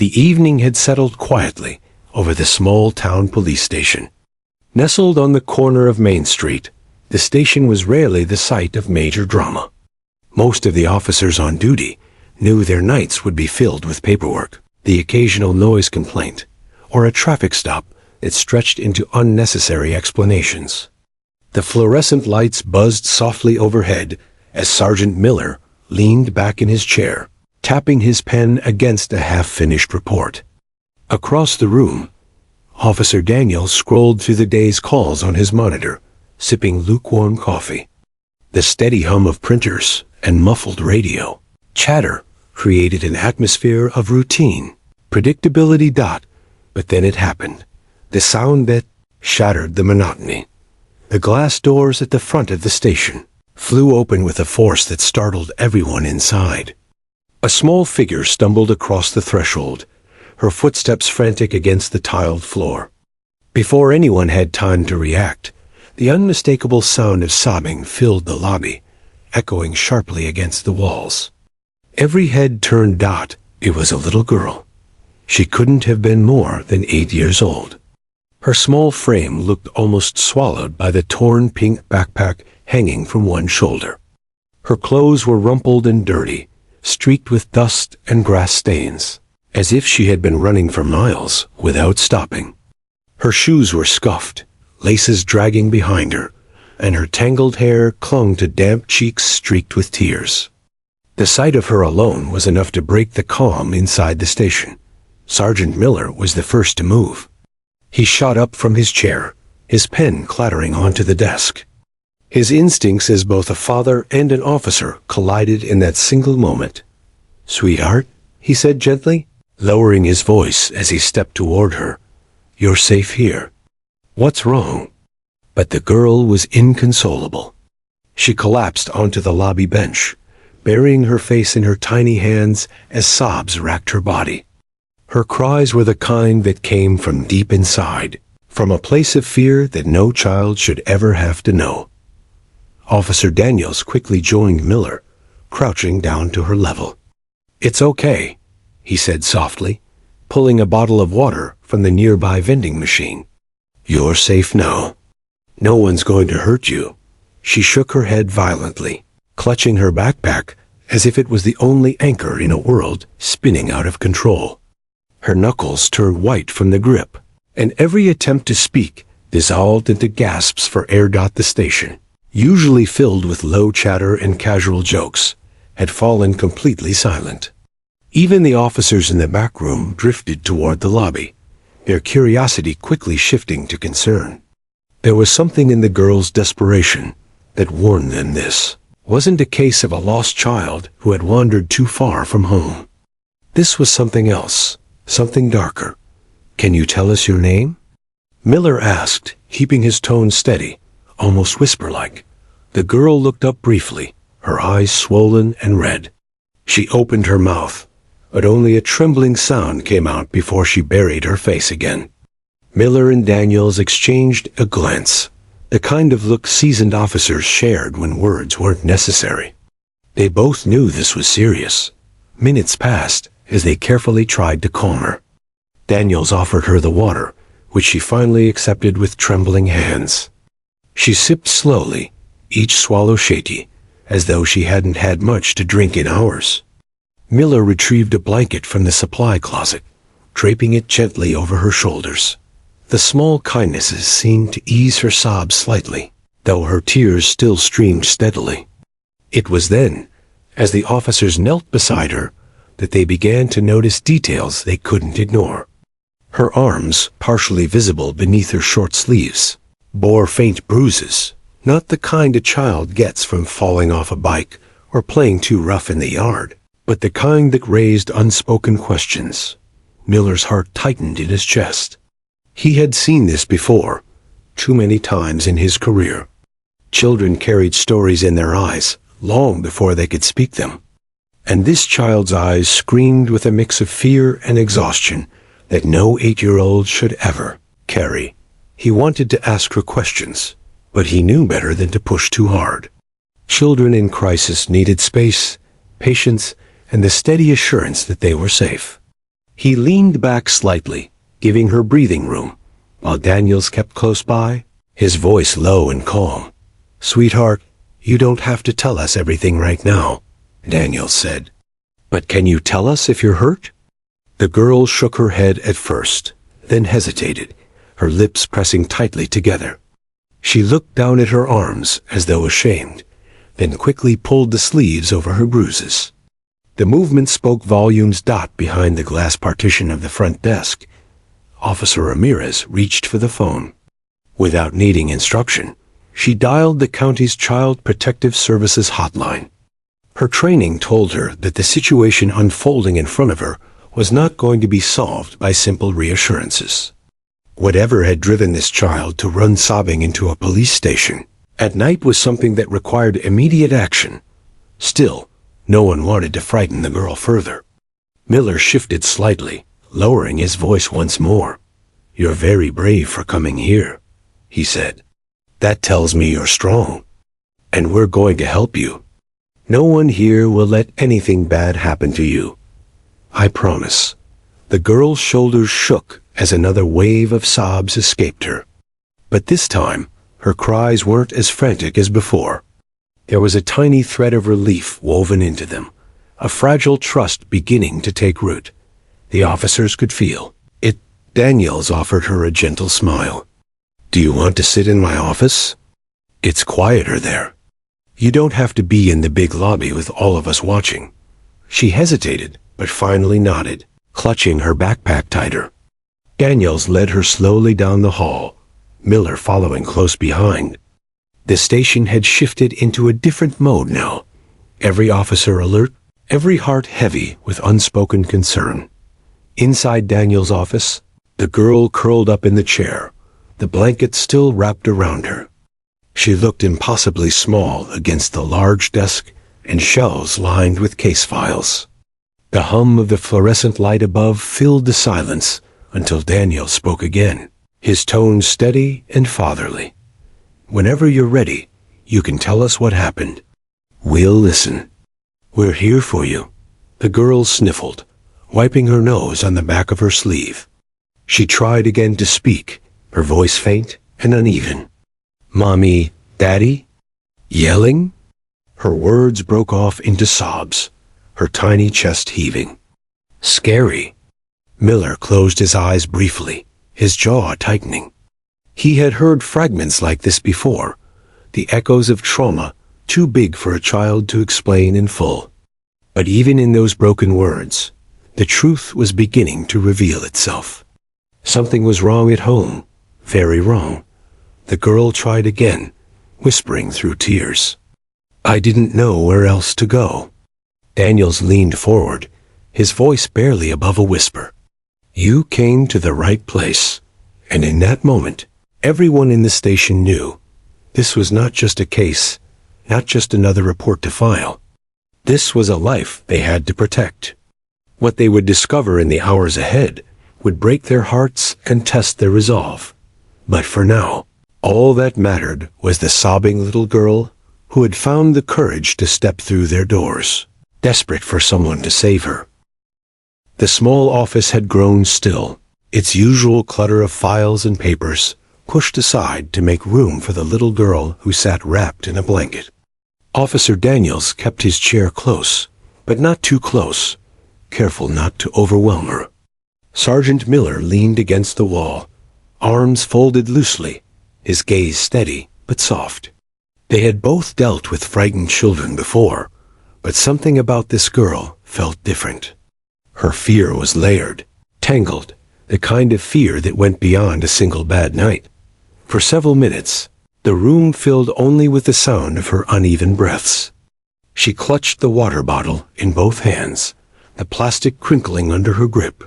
The evening had settled quietly over the small-town police station. Nestled on the corner of Main Street, the station was rarely the site of major drama. Most of the officers on duty knew their nights would be filled with paperwork, the occasional noise complaint, or a traffic stop that stretched into unnecessary explanations. The fluorescent lights buzzed softly overhead as Sergeant Miller leaned back in his chair, tapping his pen against a half-finished report. Across the room, Officer Daniel scrolled through the day's calls on his monitor, sipping lukewarm coffee. The steady hum of printers and muffled radio chatter created an atmosphere of routine, predictability. But then it happened, the sound that shattered the monotony. The glass doors at the front of the station flew open with a force that startled everyone inside. A small figure stumbled across the threshold, her footsteps frantic against the tiled floor. Before anyone had time to react, the unmistakable sound of sobbing filled the lobby, echoing sharply against the walls. Every head turned. It was a little girl. She couldn't have been more than 8 years old. Her small frame looked almost swallowed by the torn pink backpack hanging from one shoulder. Her clothes were rumpled and dirty, streaked with dust and grass stains, as if she had been running for miles without stopping. Her shoes were scuffed, laces dragging behind her, and her tangled hair clung to damp cheeks streaked with tears. The sight of her alone was enough to break the calm inside the station. Sergeant Miller was the first to move. He shot up from his chair, his pen clattering onto the desk. His instincts as both a father and an officer collided in that single moment. "Sweetheart," he said gently, lowering his voice as he stepped toward her. "You're safe here." "What's wrong?" But the girl was inconsolable. She collapsed onto the lobby bench, burying her face in her tiny hands as sobs racked her body. Her cries were the kind that came from deep inside, from a place of fear that no child should ever have to know. Officer Daniels quickly joined Miller, crouching down to her level. "It's okay," he said softly, pulling a bottle of water from the nearby vending machine. "You're safe now. No one's going to hurt you." She shook her head violently, clutching her backpack as if it was the only anchor in a world spinning out of control. Her knuckles turned white from the grip, and every attempt to speak dissolved into gasps for air. The station, usually filled with low chatter and casual jokes, had fallen completely silent. Even the officers in the back room drifted toward the lobby, their curiosity quickly shifting to concern. There was something in the girl's desperation that warned them this wasn't a case of a lost child who had wandered too far from home. This was something else. Something darker. "Can you tell us your name?" Miller asked, keeping his tone steady, almost whisper-like. The girl looked up briefly, her eyes swollen and red. She opened her mouth, but only a trembling sound came out before she buried her face again. Miller and Daniels exchanged a glance, the kind of look seasoned officers shared when words weren't necessary. They both knew this was serious. Minutes passed as they carefully tried to calm her. Daniels offered her the water, which she finally accepted with trembling hands. She sipped slowly, each swallow shaky, as though she hadn't had much to drink in hours. Miller retrieved a blanket from the supply closet, draping it gently over her shoulders. The small kindnesses seemed to ease her sobs slightly, though her tears still streamed steadily. It was then, as the officers knelt beside her, that they began to notice details they couldn't ignore. Her arms, partially visible beneath her short sleeves, bore faint bruises, not the kind a child gets from falling off a bike or playing too rough in the yard, but the kind that raised unspoken questions. Miller's heart tightened in his chest. He had seen this before, too many times in his career. Children carried stories in their eyes long before they could speak them. And this child's eyes screamed with a mix of fear and exhaustion that no 8-year-old should ever carry. He wanted to ask her questions, but he knew better than to push too hard. Children in crisis needed space, patience, and the steady assurance that they were safe. He leaned back slightly, giving her breathing room, while Daniels kept close by, his voice low and calm. "Sweetheart, you don't have to tell us everything right now," Daniels said. "But can you tell us if you're hurt?" The girl shook her head at first, then hesitated, her lips pressing tightly together. She looked down at her arms as though ashamed, then quickly pulled the sleeves over her bruises. The movement spoke volumes. Behind the glass partition of the front desk, Officer Ramirez reached for the phone. Without needing instruction, she dialed the county's Child Protective Services hotline. Her training told her that the situation unfolding in front of her was not going to be solved by simple reassurances. Whatever had driven this child to run sobbing into a police station at night was something that required immediate action. Still, no one wanted to frighten the girl further. Miller shifted slightly, lowering his voice once more. "You're very brave for coming here," he said. "That tells me you're strong. And we're going to help you. No one here will let anything bad happen to you. I promise." The girl's shoulders shook as another wave of sobs escaped her. But this time, her cries weren't as frantic as before. There was a tiny thread of relief woven into them, a fragile trust beginning to take root. The officers could feel it. Daniels offered her a gentle smile. "Do you want to sit in my office? It's quieter there. You don't have to be in the big lobby with all of us watching." She hesitated, but finally nodded, clutching her backpack tighter. Daniels led her slowly down the hall, Miller following close behind. The station had shifted into a different mode now, every officer alert, every heart heavy with unspoken concern. Inside Daniels' office, the girl curled up in the chair, the blanket still wrapped around her. She looked impossibly small against the large desk and shelves lined with case files. The hum of the fluorescent light above filled the silence until Daniel spoke again, his tone steady and fatherly. "Whenever you're ready, you can tell us what happened. We'll listen. We're here for you." The girl sniffled, wiping her nose on the back of her sleeve. She tried again to speak, her voice faint and uneven. "Mommy, Daddy?" Yelling? Her words broke off into sobs, her tiny chest heaving. "Scary." Miller closed his eyes briefly, his jaw tightening. He had heard fragments like this before, the echoes of trauma too big for a child to explain in full. But even in those broken words, the truth was beginning to reveal itself. Something was wrong at home, very wrong. The girl tried again, whispering through tears. "I didn't know where else to go." Daniels leaned forward, his voice barely above a whisper. "You came to the right place, and in that moment, everyone in the station knew this was not just a case, not just another report to file. This was a life they had to protect. What they would discover in the hours ahead would break their hearts and test their resolve. But for now, all that mattered was the sobbing little girl who had found the courage to step through their doors, desperate for someone to save her. The small office had grown still, its usual clutter of files and papers pushed aside to make room for the little girl who sat wrapped in a blanket. Officer Daniels kept his chair close, but not too close, careful not to overwhelm her. Sergeant Miller leaned against the wall, arms folded loosely, his gaze steady but soft. They had both dealt with frightened children before, but something about this girl felt different. Her fear was layered, tangled, the kind of fear that went beyond a single bad night. For several minutes, the room filled only with the sound of her uneven breaths. She clutched the water bottle in both hands, the plastic crinkling under her grip.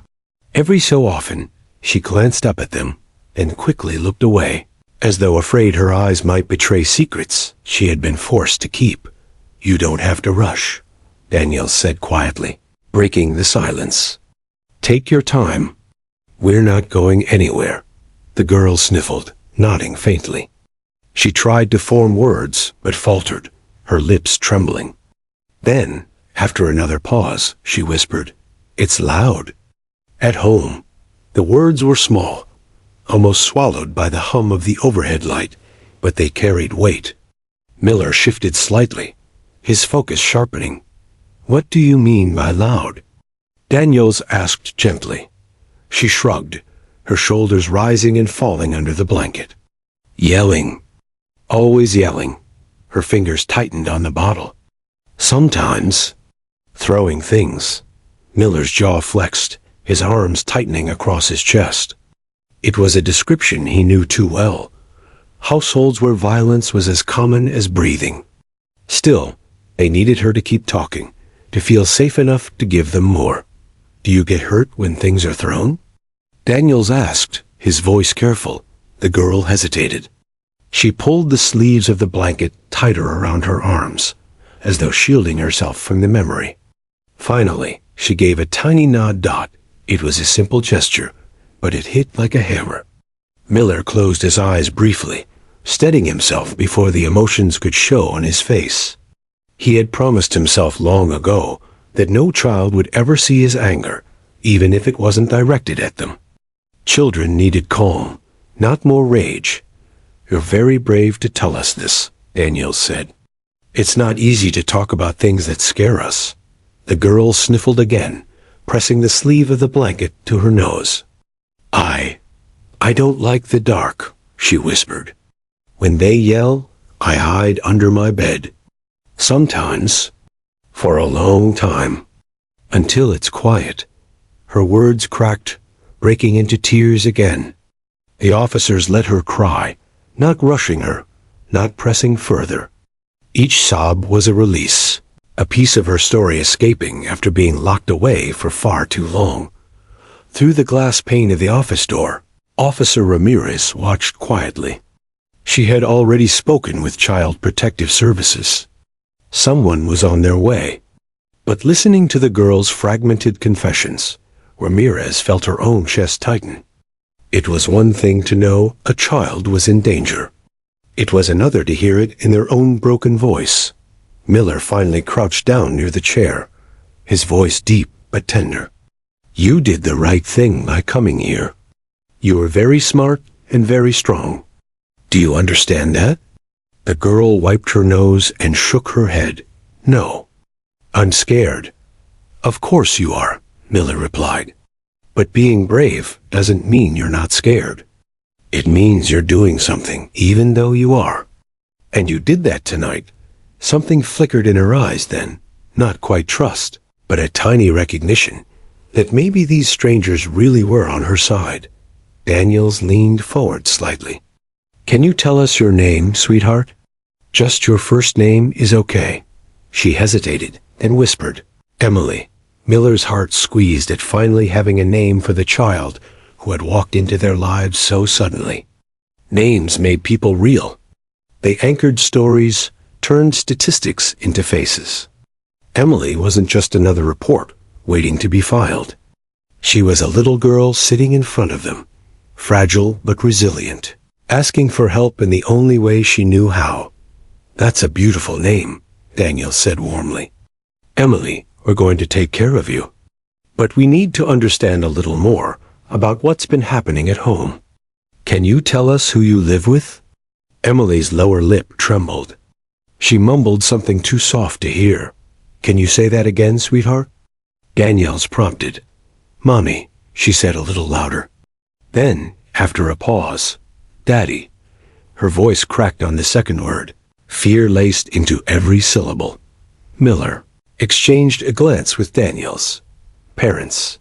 Every so often, she glanced up at them, then quickly looked away, as though afraid her eyes might betray secrets she had been forced to keep. "You don't have to rush," Daniel said quietly, breaking the silence. "Take your time. We're not going anywhere." The girl sniffled, nodding faintly. She tried to form words, but faltered, her lips trembling. Then, after another pause, she whispered, "It's loud." At home, the words were small, almost swallowed by the hum of the overhead light, but they carried weight. Miller shifted slightly, his focus sharpening. "What do you mean by loud?" Daniels asked gently. She shrugged, her shoulders rising and falling under the blanket. "Yelling. Always yelling." Her fingers tightened on the bottle. "Sometimes. Throwing things." Miller's jaw flexed, his arms tightening across his chest. It was a description he knew too well. Households where violence was as common as breathing. Still, they needed her to keep talking, to feel safe enough to give them more. "Do you get hurt when things are thrown?" Daniels asked, his voice careful. The girl hesitated. She pulled the sleeves of the blanket tighter around her arms, as though shielding herself from the memory. Finally, she gave a tiny nod. It was a simple gesture, but it hit like a hammer. Miller closed his eyes briefly, steadying himself before the emotions could show on his face. He had promised himself long ago that no child would ever see his anger, even if it wasn't directed at them. Children needed calm, not more rage. "You're very brave to tell us this," Daniels said. "It's not easy to talk about things that scare us." The girl sniffled again, pressing the sleeve of the blanket to her nose. I don't like the dark," she whispered. "When they yell, I hide under my bed. Sometimes, for a long time, until it's quiet." Her words cracked, breaking into tears again. The officers let her cry, not rushing her, not pressing further. Each sob was a release, a piece of her story escaping after being locked away for far too long. Through the glass pane of the office door, Officer Ramirez watched quietly. She had already spoken with Child Protective Services. Someone was on their way. But listening to the girl's fragmented confessions, Ramirez felt her own chest tighten. It was one thing to know a child was in danger. It was another to hear it in their own broken voice. Miller finally crouched down near the chair, his voice deep but tender. "You did the right thing by coming here. You were very smart and very strong. Do you understand that?" The girl wiped her nose and shook her head. "No. I'm scared." "Of course you are," Miller replied. "But being brave doesn't mean you're not scared. It means you're doing something, even though you are. And you did that tonight." Something flickered in her eyes then, not quite trust, but a tiny recognition that maybe these strangers really were on her side. Daniels leaned forward slightly. "Can you tell us your name, sweetheart?" "Just your first name is okay." She hesitated, then whispered, "Emily." Miller's heart squeezed at finally having a name for the child who had walked into their lives so suddenly. Names made people real. They anchored stories, turned statistics into faces. Emily wasn't just another report waiting to be filed. She was a little girl sitting in front of them, fragile but resilient, asking for help in the only way she knew how. "That's a beautiful name," Daniel said warmly. "Emily, we're going to take care of you. But we need to understand a little more about what's been happening at home. Can you tell us who you live with?" Emily's lower lip trembled. She mumbled something too soft to hear. "Can you say that again, sweetheart?" Daniels prompted. "Mommy," she said a little louder. Then, after a pause, "Daddy." Her voice cracked on the second word, fear laced into every syllable. Miller exchanged a glance with Daniels. Parents.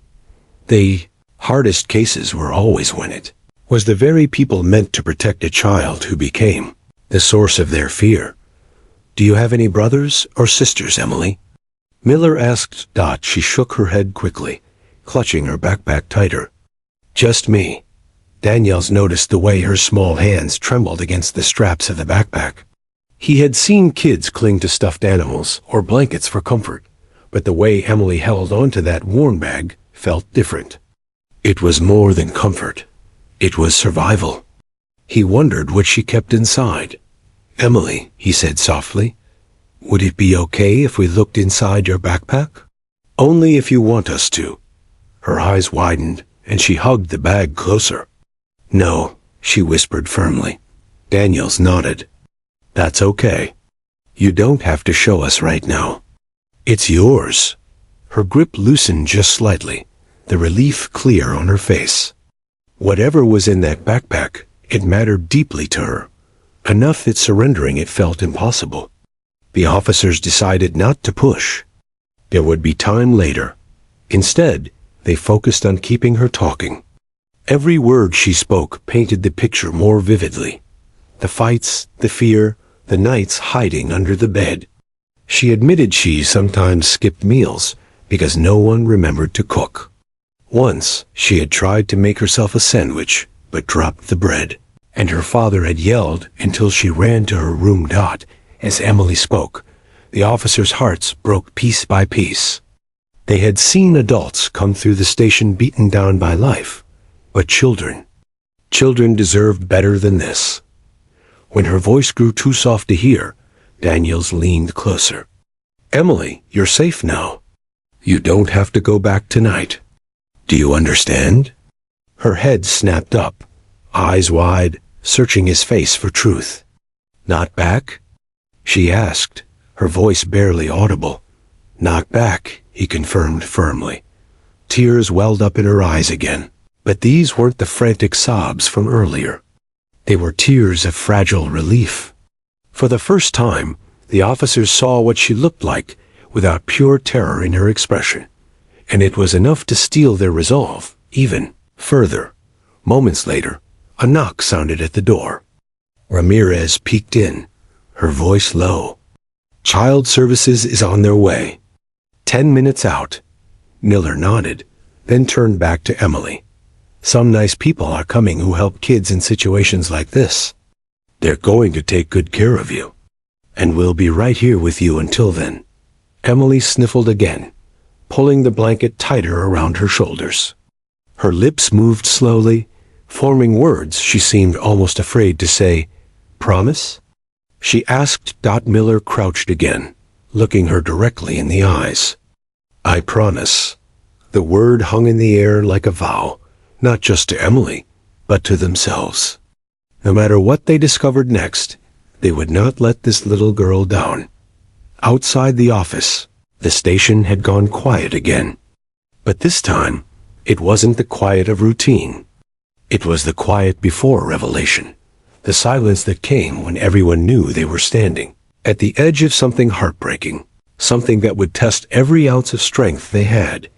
The hardest cases were always when it was the very people meant to protect a child who became the source of their fear. "Do you have any brothers or sisters, Emily?" Miller asked. She shook her head quickly, clutching her backpack tighter. "Just me." Daniels noticed the way her small hands trembled against the straps of the backpack. He had seen kids cling to stuffed animals or blankets for comfort, but the way Emily held onto that worn bag felt different. It was more than comfort. It was survival. He wondered what she kept inside. "Emily," he said softly, "would it be okay if we looked inside your backpack?" "Only if you want us to." Her eyes widened, and she hugged the bag closer. "No," she whispered firmly. Daniels nodded. "That's okay. You don't have to show us right now. It's yours." Her grip loosened just slightly, the relief clear on her face. Whatever was in that backpack, it mattered deeply to her, enough that surrendering it felt impossible. The officers decided not to push. There would be time later. Instead, they focused on keeping her talking. Every word she spoke painted the picture more vividly. The fights, the fear, the nights hiding under the bed. She admitted she sometimes skipped meals because no one remembered to cook. Once, she had tried to make herself a sandwich, but dropped the bread, and her father had yelled until she ran to her room. As Emily spoke, the officers' hearts broke piece by piece. They had seen adults come through the station beaten down by life, but children deserved better than this. When her voice grew too soft to hear, Daniels leaned closer. "Emily, you're safe now. You don't have to go back tonight. Do you understand?" Her head snapped up, eyes wide, searching his face for truth. "Not back?" she asked, her voice barely audible. "Not back," he confirmed firmly. Tears welled up in her eyes again, but these weren't the frantic sobs from earlier. They were tears of fragile relief. For the first time, the officers saw what she looked like without pure terror in her expression, and it was enough to steel their resolve even further. Moments later, a knock sounded at the door. Ramirez peeked in, her voice low. "Child Services is on their way. 10 minutes out." Miller nodded, then turned back to Emily. "Some nice people are coming who help kids in situations like this. They're going to take good care of you. And we'll be right here with you until then." Emily sniffled again, pulling the blanket tighter around her shoulders. Her lips moved slowly, forming words she seemed almost afraid to say. "Promise?" she asked. Miller crouched again, looking her directly in the eyes. "I promise." The word hung in the air like a vow, not just to Emily, but to themselves. No matter what they discovered next, they would not let this little girl down. Outside the office, the station had gone quiet again. But this time, it wasn't the quiet of routine. It was the quiet before revelation, the silence that came when everyone knew they were standing at the edge of something heartbreaking, something that would test every ounce of strength they had.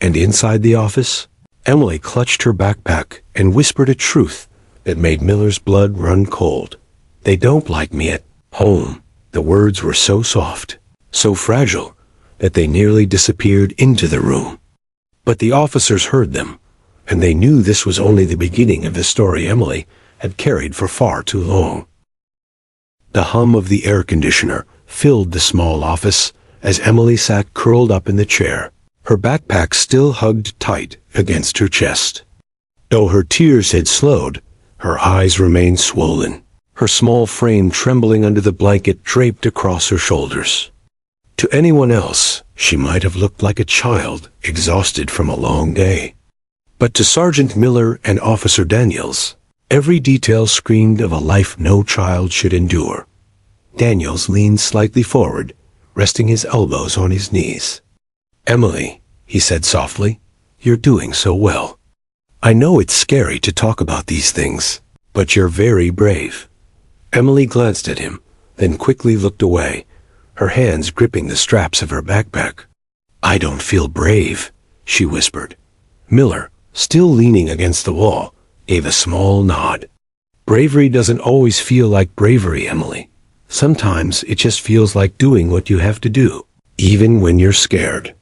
And inside the office, Emily clutched her backpack and whispered a truth that made Miller's blood run cold. "They don't like me at home." The words were so soft, so fragile, that they nearly disappeared into the room. But the officers heard them, and they knew this was only the beginning of the story Emily had carried for far too long. The hum of the air conditioner filled the small office as Emily sat curled up in the chair, her backpack still hugged tight against her chest. Though her tears had slowed, her eyes remained swollen, her small frame trembling under the blanket draped across her shoulders. To anyone else, she might have looked like a child exhausted from a long day. But to Sergeant Miller and Officer Daniels, every detail screamed of a life no child should endure. Daniels leaned slightly forward, resting his elbows on his knees. "Emily," he said softly, "you're doing so well. I know it's scary to talk about these things, but you're very brave." Emily glanced at him, then quickly looked away, her hands gripping the straps of her backpack. "I don't feel brave," she whispered. Miller, still leaning against the wall, gave a small nod. "Bravery doesn't always feel like bravery, Emily. Sometimes it just feels like doing what you have to do, even when you're scared.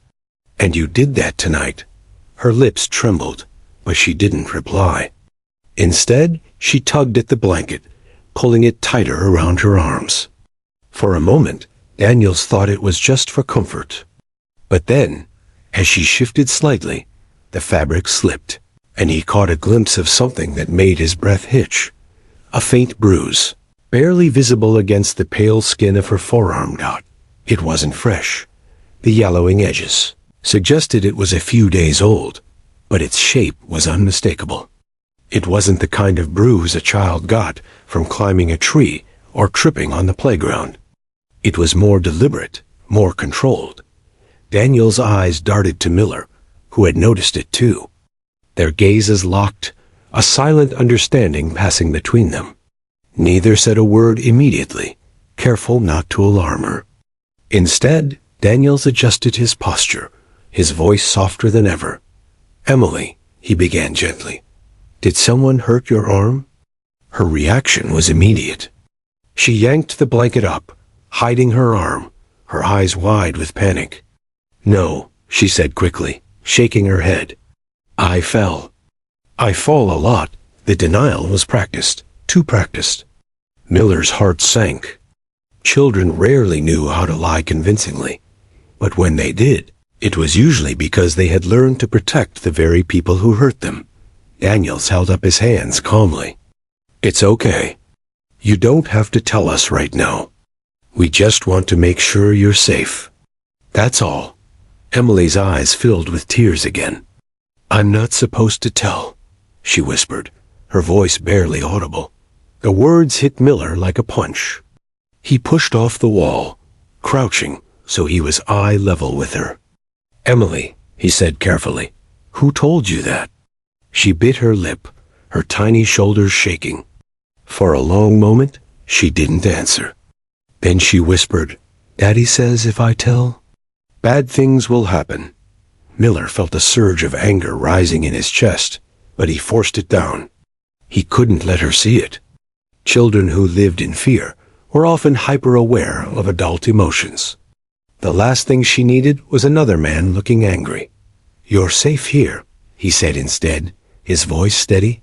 And you did that tonight." Her lips trembled, but she didn't reply. Instead, she tugged at the blanket, pulling it tighter around her arms. For a moment, Daniels thought it was just for comfort. But then, as she shifted slightly, the fabric slipped, and he caught a glimpse of something that made his breath hitch. A faint bruise, barely visible against the pale skin of her forearm. It wasn't fresh. The yellowing edges suggested it was a few days old, but its shape was unmistakable. It wasn't the kind of bruise a child got from climbing a tree or tripping on the playground. It was more deliberate, more controlled. Daniel's eyes darted to Miller, who had noticed it too. Their gazes locked, a silent understanding passing between them. Neither said a word immediately, careful not to alarm her. Instead, Daniels adjusted his posture, his voice softer than ever. "Emily," he began gently, "did someone hurt your arm?" Her reaction was immediate. She yanked the blanket up, hiding her arm, her eyes wide with panic. "No," she said quickly, shaking her head. "I fell. I fall a lot." The denial was practiced, too practiced. Miller's heart sank. Children rarely knew how to lie convincingly, but when they did, it was usually because they had learned to protect the very people who hurt them. Daniels held up his hands calmly. "It's okay. You don't have to tell us right now. We just want to make sure you're safe. That's all." Emily's eyes filled with tears again. "I'm not supposed to tell," she whispered, her voice barely audible. The words hit Miller like a punch. He pushed off the wall, crouching so he was eye level with her. "Emily," he said carefully, "who told you that?" She bit her lip, her tiny shoulders shaking. For a long moment, she didn't answer. Then she whispered, "Daddy says if I tell, bad things will happen." Miller felt a surge of anger rising in his chest, but he forced it down. He couldn't let her see it. Children who lived in fear were often hyper-aware of adult emotions. The last thing she needed was another man looking angry. "You're safe here," he said instead, his voice steady.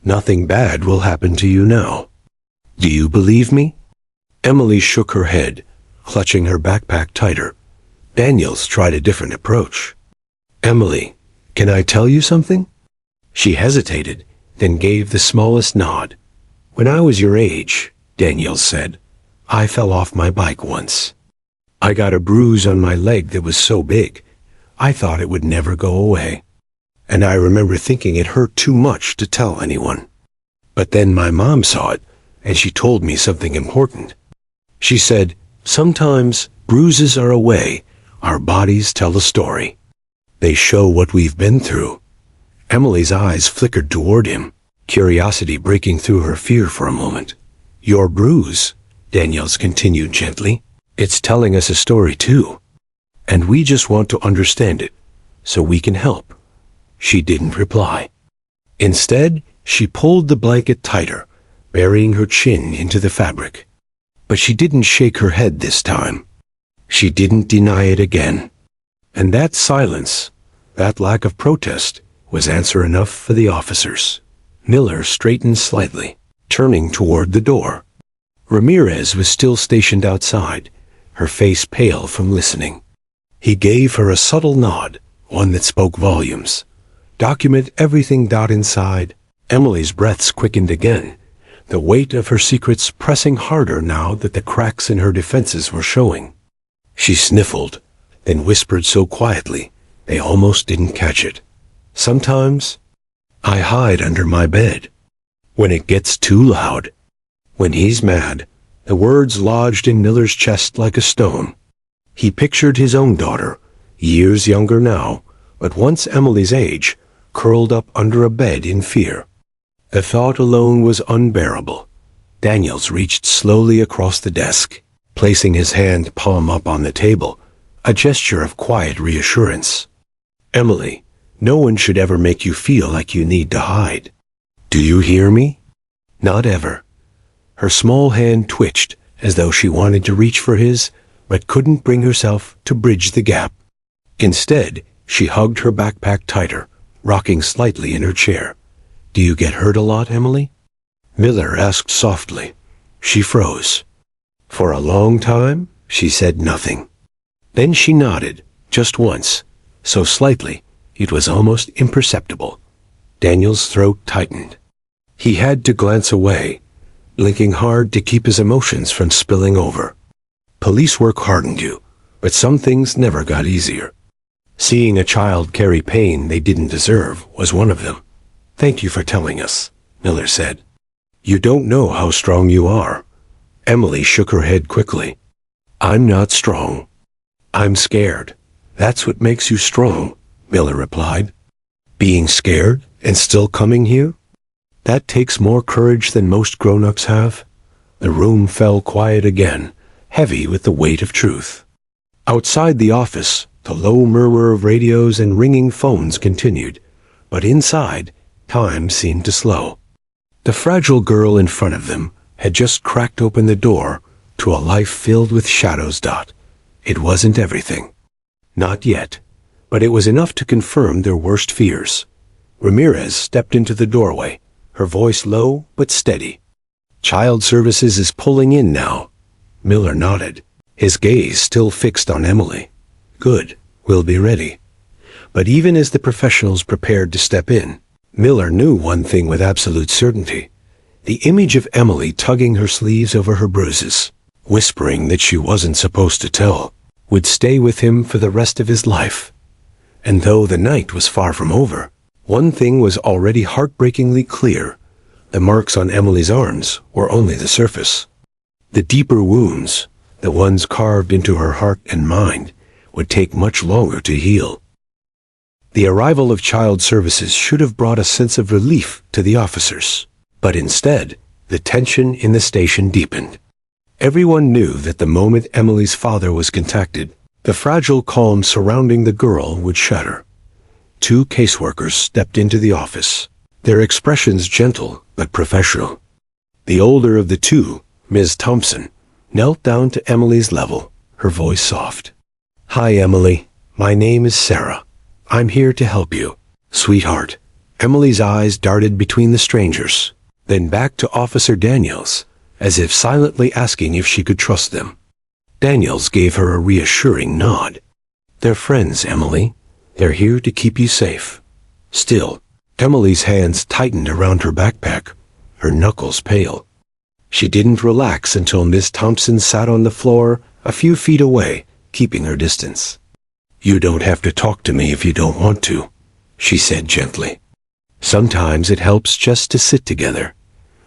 "Nothing bad will happen to you now. Do you believe me?" Emily shook her head, clutching her backpack tighter. Daniels tried a different approach. "Emily, can I tell you something?" She hesitated, then gave the smallest nod. "When I was your age," Daniels said, "I fell off my bike once. I got a bruise on my leg that was so big, I thought it would never go away. And I remember thinking it hurt too much to tell anyone. But then my mom saw it, and she told me something important. She said, sometimes bruises are a way our bodies tell a story. They show what we've been through." Emily's eyes flickered toward him, curiosity breaking through her fear for a moment. "Your bruise," Daniels continued gently, "it's telling us a story too. And we just want to understand it, so we can help." She didn't reply. Instead, she pulled the blanket tighter, burying her chin into the fabric. But she didn't shake her head this time. She didn't deny it again. And that silence, that lack of protest, was answer enough for the officers. Miller straightened slightly, turning toward the door. Ramirez was still stationed outside, her face pale from listening. He gave her a subtle nod, one that spoke volumes. "Document everything. Inside." Emily's breaths quickened again, the weight of her secrets pressing harder now that the cracks in her defenses were showing. She sniffled, then whispered so quietly they almost didn't catch it. "Sometimes I hide under my bed. When it gets too loud. When he's mad." The words lodged in Miller's chest like a stone. He pictured his own daughter, years younger now, but once Emily's age, curled up under a bed in fear. The thought alone was unbearable. Daniels reached slowly across the desk, placing his hand palm up on the table, a gesture of quiet reassurance. "Emily, no one should ever make you feel like you need to hide. Do you hear me? Not ever." Her small hand twitched as though she wanted to reach for his, but couldn't bring herself to bridge the gap. Instead, she hugged her backpack tighter, rocking slightly in her chair. "Do you get hurt a lot, Emily?" Miller asked softly. She froze. For a long time, she said nothing. Then she nodded, just once, so slightly it was almost imperceptible. Daniel's throat tightened. He had to glance away, blinking hard to keep his emotions from spilling over. Police work hardened you, but some things never got easier. Seeing a child carry pain they didn't deserve was one of them. "Thank you for telling us," Miller said. "You don't know how strong you are." Emily shook her head quickly. "I'm not strong. I'm scared. That's what makes you strong," Miller replied. "Being scared and still coming here? That takes more courage than most grown-ups have." The room fell quiet again, heavy with the weight of truth. Outside the office, the low murmur of radios and ringing phones continued, but inside, time seemed to slow. The fragile girl in front of them had just cracked open the door to a life filled with shadows. It wasn't everything. Not yet, but it was enough to confirm their worst fears. Ramirez stepped into the doorway, her voice low but steady. "Child Services is pulling in now." Miller nodded, his gaze still fixed on Emily. "Good, we'll be ready." But even as the professionals prepared to step in, Miller knew one thing with absolute certainty: the image of Emily tugging her sleeves over her bruises, whispering that she wasn't supposed to tell, would stay with him for the rest of his life. And though the night was far from over, one thing was already heartbreakingly clear: the marks on Emily's arms were only the surface. The deeper wounds, the ones carved into her heart and mind, would take much longer to heal. The arrival of Child Services should have brought a sense of relief to the officers, but instead, the tension in the station deepened. Everyone knew that the moment Emily's father was contacted, the fragile calm surrounding the girl would shatter. Two caseworkers stepped into the office, their expressions gentle but professional. The older of the two, Ms. Thompson, knelt down to Emily's level, her voice soft. "Hi, Emily. My name is Sarah. I'm here to help you." "Sweetheart." Emily's eyes darted between the strangers, then back to Officer Daniels, as if silently asking if she could trust them. Daniels gave her a reassuring nod. "They're friends, Emily. They're here to keep you safe." Still, Emily's hands tightened around her backpack, her knuckles pale. She didn't relax until Miss Thompson sat on the floor a few feet away, keeping her distance. "You don't have to talk to me if you don't want to," she said gently. Sometimes it helps just to sit together.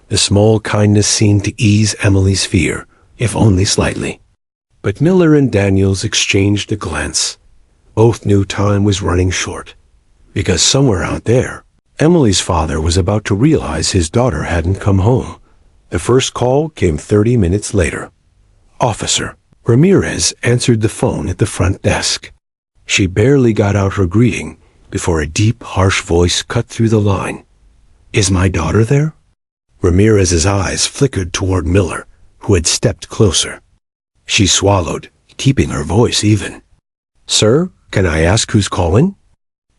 The small kindness seemed to ease Emily's fear, if only slightly. But Miller and Daniels exchanged a glance. Both knew time was running short, because somewhere out there, Emily's father was about to realize his daughter hadn't come home. The first call came 30 minutes later. "Officer." Ramirez answered the phone at the front desk. She barely got out her greeting before a deep, harsh voice cut through the line. "Is my daughter there?" Ramirez's eyes flickered toward Miller, who had stepped closer. She swallowed, keeping her voice even. "Sir, can I ask who's calling?"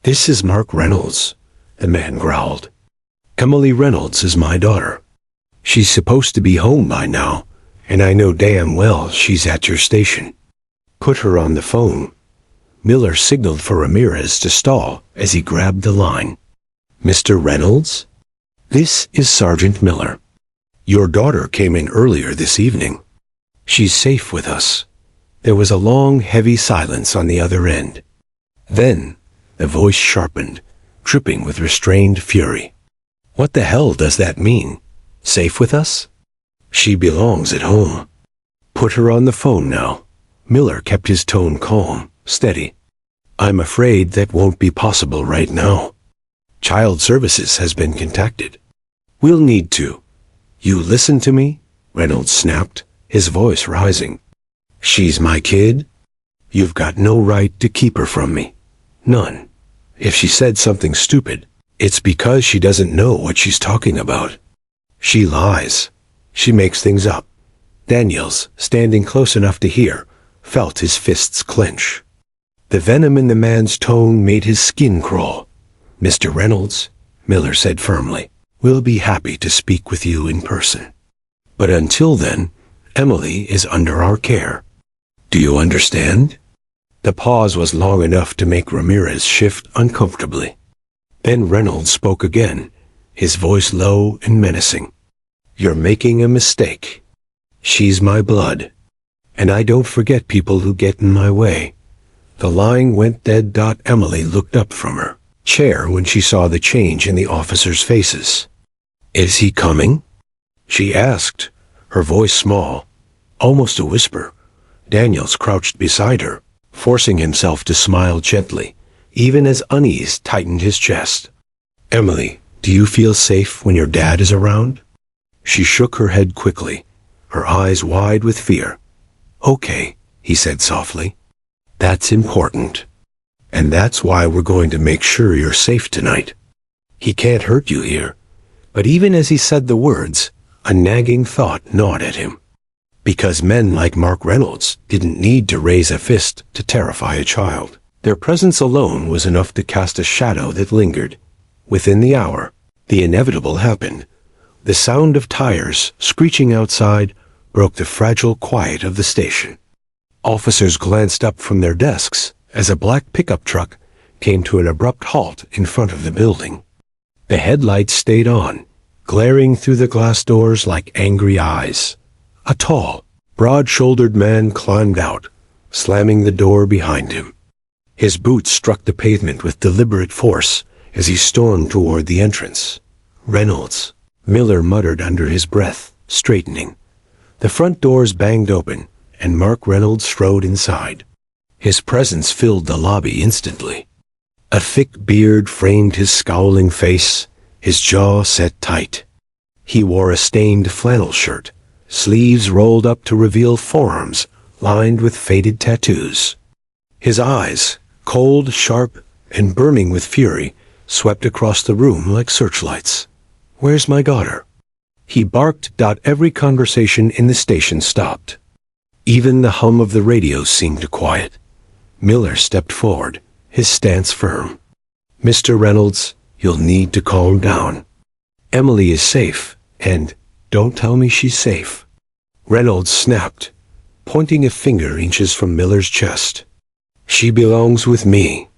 "This is Mark Reynolds," the man growled. "Emily Reynolds is my daughter. She's supposed to be home by now, and I know damn well she's at your station. Put her on the phone." Miller signaled for Ramirez to stall as he grabbed the line. "Mr. Reynolds? This is Sergeant Miller. Your daughter came in earlier this evening. She's safe with us." There was a long, heavy silence on the other end. Then, the voice sharpened, dripping with restrained fury. "What the hell does that mean? Safe with us? She belongs at home. Put her on the phone now." Miller kept his tone calm, steady. "I'm afraid that won't be possible right now. Child Services has been contacted. We'll need to." "You listen to me?" Reynolds snapped, his voice rising. "She's my kid. You've got no right to keep her from me. None. If she said something stupid, it's because she doesn't know what she's talking about. She lies. She makes things up." Daniels, standing close enough to hear, felt his fists clench. The venom in the man's tone made his skin crawl. "Mr. Reynolds," Miller said firmly, "we'll be happy to speak with you in person. But until then, Emily is under our care. Do you understand?" The pause was long enough to make Ramirez shift uncomfortably. Then Reynolds spoke again, his voice low and menacing. "You're making a mistake. She's my blood, and I don't forget people who get in my way. The line went dead. Emily looked up from her chair when she saw the change in the officers' faces. "Is he coming?" she asked, her voice small, almost a whisper. Daniels crouched beside her, forcing himself to smile gently, even as unease tightened his chest. "Emily, do you feel safe when your dad is around?" She shook her head quickly, her eyes wide with fear. "Okay," he said softly. "That's important. And that's why we're going to make sure you're safe tonight. He can't hurt you here." But even as he said the words, a nagging thought gnawed at him. Because men like Mark Reynolds didn't need to raise a fist to terrify a child. Their presence alone was enough to cast a shadow that lingered. Within the hour, the inevitable happened. The sound of tires screeching outside broke the fragile quiet of the station. Officers glanced up from their desks as a black pickup truck came to an abrupt halt in front of the building. The headlights stayed on, glaring through the glass doors like angry eyes. A tall, broad-shouldered man climbed out, slamming the door behind him. His boots struck the pavement with deliberate force as he stormed toward the entrance. "Reynolds," Miller muttered under his breath, straightening. The front doors banged open, and Mark Reynolds strode inside. His presence filled the lobby instantly. A thick beard framed his scowling face, his jaw set tight. He wore a stained flannel shirt, sleeves rolled up to reveal forearms lined with faded tattoos. His eyes, cold, sharp, and burning with fury, swept across the room like searchlights. "Where's my daughter?" He barked. Every conversation in the station stopped. Even the hum of the radio seemed to quiet. Miller stepped forward, his stance firm. "Mr. Reynolds, you'll need to calm down. Emily is safe, and don't tell me she's safe." Reynolds snapped, pointing a finger inches from Miller's chest. "She belongs with me.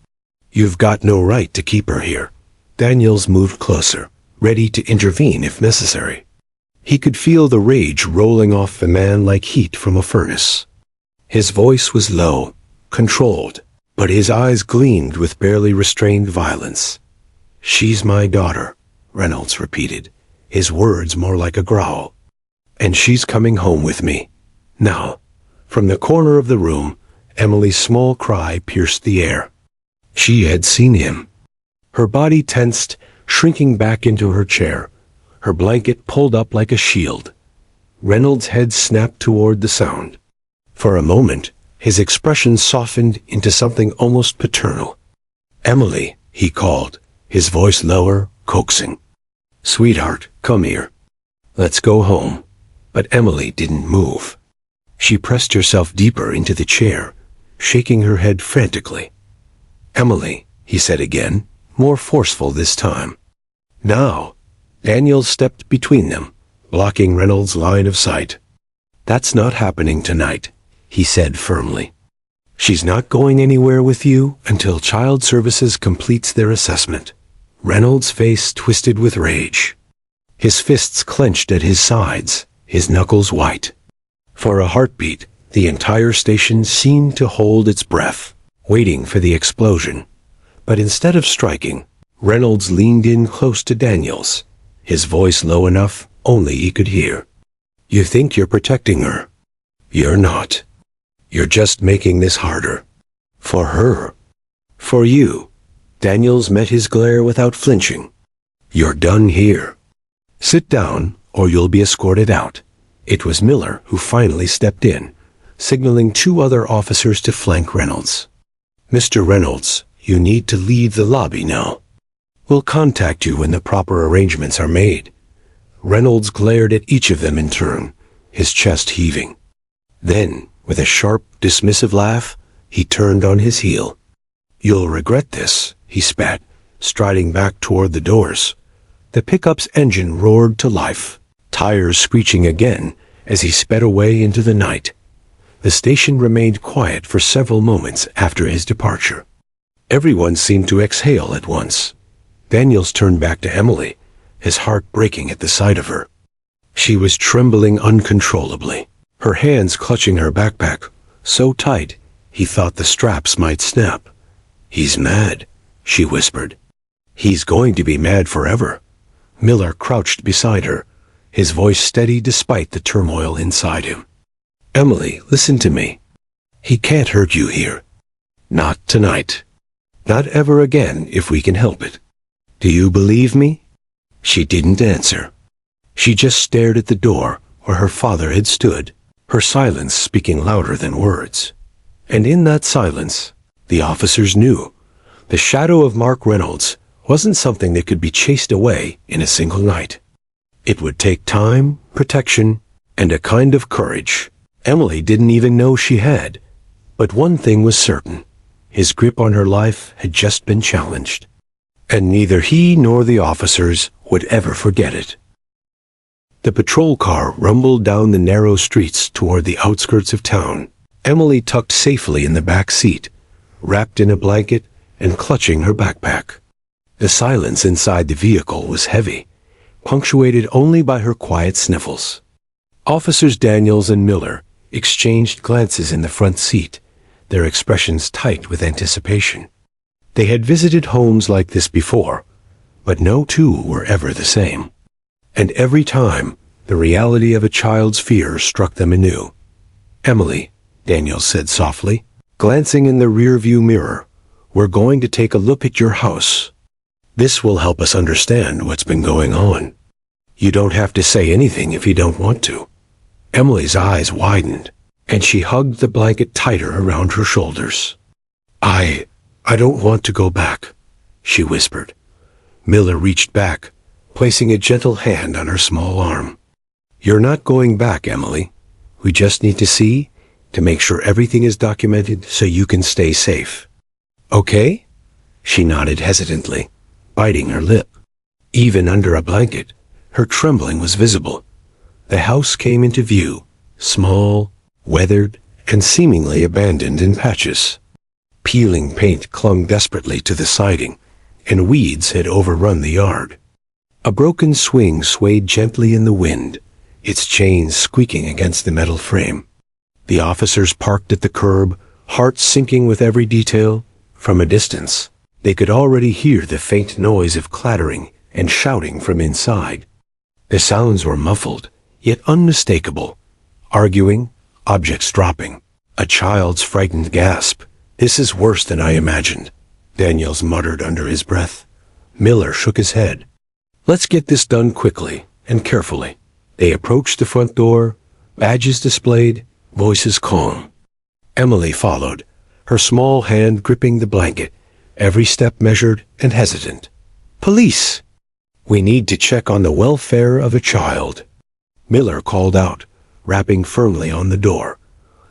You've got no right to keep her here." Daniels moved closer, ready to intervene if necessary. He could feel the rage rolling off the man like heat from a furnace. His voice was low, controlled, but his eyes gleamed with barely restrained violence. "She's my daughter," Reynolds repeated, his words more like a growl. "And she's coming home with me. Now." From the corner of the room, Emily's small cry pierced the air. She had seen him. Her body tensed, shrinking back into her chair, her blanket pulled up like a shield. Reynolds' head snapped toward the sound. For a moment, his expression softened into something almost paternal. "Emily," he called, his voice lower, coaxing. "Sweetheart, come here. Let's go home." But Emily didn't move. She pressed herself deeper into the chair, shaking her head frantically. "Emily," he said again, more forceful this time. "Now." Daniels stepped between them, blocking Reynolds' line of sight. "That's not happening tonight," he said firmly. "She's not going anywhere with you until Child Services completes their assessment." Reynolds' face twisted with rage. His fists clenched at his sides, his knuckles white. For a heartbeat, the entire station seemed to hold its breath, waiting for the explosion. But instead of striking, Reynolds leaned in close to Daniels, his voice low enough only he could hear. "You think you're protecting her? You're not. You're just making this harder. For her. For you." Daniels met his glare without flinching. "You're done here. Sit down, or you'll be escorted out." It was Miller who finally stepped in, signaling two other officers to flank Reynolds. "Mr. Reynolds, you need to leave the lobby now. We'll contact you when the proper arrangements are made." Reynolds glared at each of them in turn, his chest heaving. Then, with a sharp, dismissive laugh, he turned on his heel. "You'll regret this," he spat, striding back toward the doors. The pickup's engine roared to life, tires screeching again as he sped away into the night. The station remained quiet for several moments after his departure. Everyone seemed to exhale at once. Daniels turned back to Emily, his heart breaking at the sight of her. She was trembling uncontrollably, her hands clutching her backpack, so tight He thought the straps might snap. "He's mad," she whispered. "He's going to be mad forever." Miller crouched beside her, his voice steady despite the turmoil inside him. "Emily, listen to me. He can't hurt you here. Not tonight. Not ever again if we can help it. Do you believe me?" She didn't answer. She just stared at the door where her father had stood, her silence speaking louder than words. And in that silence, the officers knew the shadow of Mark Reynolds wasn't something that could be chased away in a single night. It would take time, protection, and a kind of courage Emily didn't even know she had. But one thing was certain: his grip on her life had just been challenged. And neither he nor the officers would ever forget it. The patrol car rumbled down the narrow streets toward the outskirts of town, Emily tucked safely in the back seat, wrapped in a blanket and clutching her backpack. The silence inside the vehicle was heavy, punctuated only by her quiet sniffles. Officers Daniels and Miller exchanged glances in the front seat, their expressions tight with anticipation. They had visited homes like this before, but no two were ever the same. And every time, the reality of a child's fear struck them anew. "Emily," Daniels said softly, glancing in the rearview mirror, "we're going to take a look at your house. This will help us understand what's been going on. You don't have to say anything if you don't want to." Emily's eyes widened, and she hugged the blanket tighter around her shoulders. I don't want to go back," she whispered. Miller reached back, placing a gentle hand on her small arm. "You're not going back, Emily. We just need to see, to make sure everything is documented so you can stay safe. Okay?" She nodded hesitantly, biting her lip. Even under a blanket, her trembling was visible. The house came into view, small, weathered, and seemingly abandoned in patches. Peeling paint clung desperately to the siding, and weeds had overrun the yard. A broken swing swayed gently in the wind, its chains squeaking against the metal frame. The officers parked at the curb, hearts sinking with every detail. From a distance, they could already hear the faint noise of clattering and shouting from inside. The sounds were muffled, yet unmistakable. Arguing, objects dropping, a child's frightened gasp. "This is worse than I imagined," Daniels muttered under his breath. Miller shook his head. "Let's get this done quickly and carefully." They approached the front door, badges displayed, voices calm. Emily followed, her small hand gripping the blanket, every step measured and hesitant. "Police! We need to check on the welfare of a child," Miller called out, rapping firmly on the door.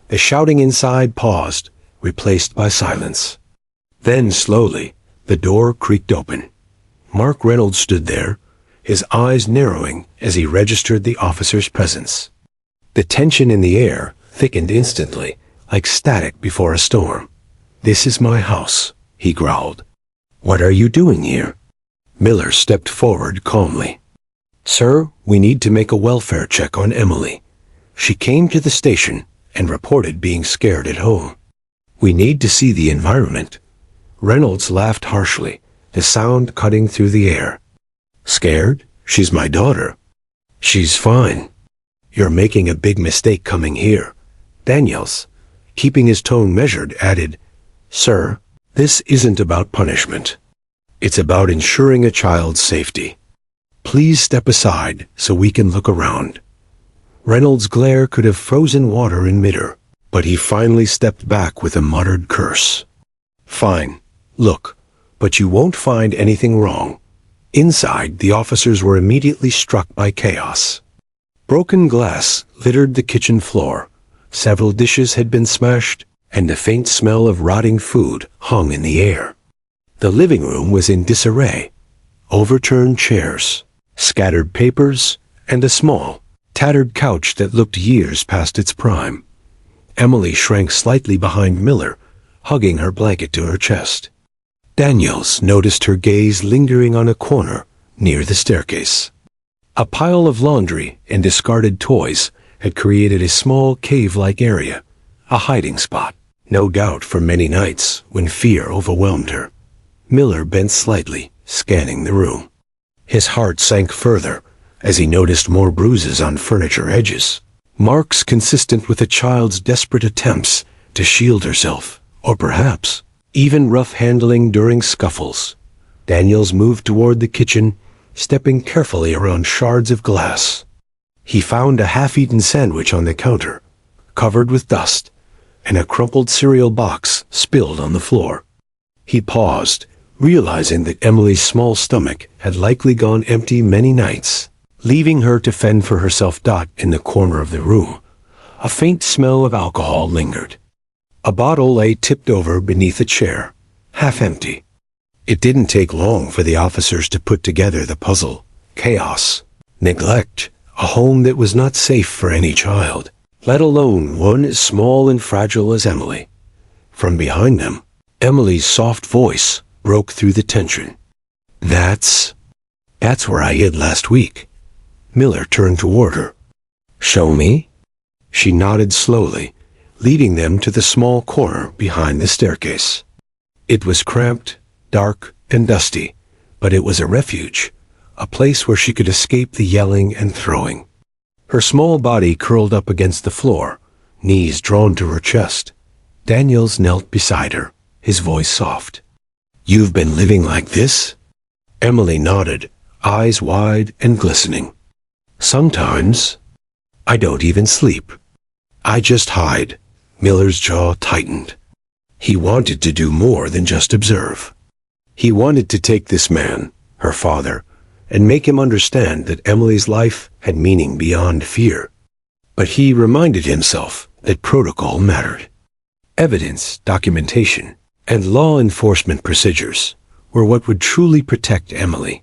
The shouting inside paused, replaced by silence. Then slowly, the door creaked open. Mark Reynolds stood there, his eyes narrowing as he registered the officer's presence. The tension in the air thickened instantly, like static before a storm. "This is my house," he growled. "What are you doing here?" Miller stepped forward calmly. "Sir, we need to make a welfare check on Emily. She came to the station and reported being scared at home. We need to see the environment." Reynolds laughed harshly, the sound cutting through the air. "Scared? She's my daughter. She's fine. You're making a big mistake coming here." Daniels, keeping his tone measured, added, "Sir, this isn't about punishment. It's about ensuring a child's safety. Please step aside so we can look around." Reynolds' glare could have frozen water in midair, but he finally stepped back with a muttered curse. "Fine. Look, but you won't find anything wrong." Inside, the officers were immediately struck by chaos. Broken glass littered the kitchen floor, several dishes had been smashed, and the faint smell of rotting food hung in the air. The living room was in disarray. Overturned chairs, scattered papers, and a small, tattered couch that looked years past its prime. Emily shrank slightly behind Miller, hugging her blanket to her chest. Daniels noticed her gaze lingering on a corner near the staircase. A pile of laundry and discarded toys had created a small cave-like area, a hiding spot. no doubt for many nights when fear overwhelmed her. Miller bent slightly, scanning the room. His heart sank further as he noticed more bruises on furniture edges, marks consistent with a child's desperate attempts to shield herself, or perhaps even rough handling during scuffles. Daniels moved toward the kitchen, stepping carefully around shards of glass. He found a half-eaten sandwich on the counter, covered with dust, and a crumpled cereal box spilled on the floor. He paused, realizing that Emily's small stomach had likely gone empty many nights, leaving her to fend for herself. In the corner of the room, a faint smell of alcohol lingered. A bottle lay tipped over beneath a chair, half empty. It didn't take long for the officers to put together the puzzle. Chaos, neglect, a home that was not safe for any child, let alone one as small and fragile as Emily. From behind them, Emily's soft voice broke through the tension. That's where I hid last week." Miller turned toward her. "Show me?" She nodded slowly, leading them to the small corner behind the staircase. It was cramped, dark, and dusty, but it was a refuge, a place where she could escape the yelling and throwing. Her small body curled up against the floor, knees drawn to her chest. Daniels knelt beside her, his voice soft. "You've been living like this?" Emily nodded, eyes wide and glistening. "Sometimes. I don't even sleep. I just hide." Miller's jaw tightened. He wanted to do more than just observe. He wanted to take this man, her father, and make him understand that Emily's life had meaning beyond fear. But he reminded himself that protocol mattered. Evidence, documentation, and law enforcement procedures were what would truly protect Emily.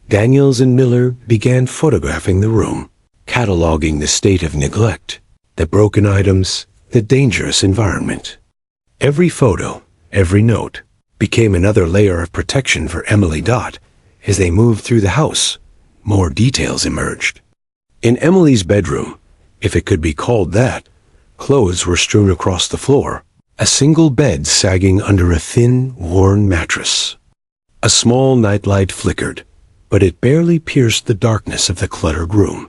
Daniels and Miller began photographing the room, cataloging the state of neglect, the broken items, the dangerous environment. Every photo, every note, became another layer of protection for Emily. As they moved through the house, more details emerged. In Emily's bedroom, if it could be called that, clothes were strewn across the floor, a single bed sagging under a thin, worn mattress. A small nightlight flickered, but it barely pierced the darkness of the cluttered room.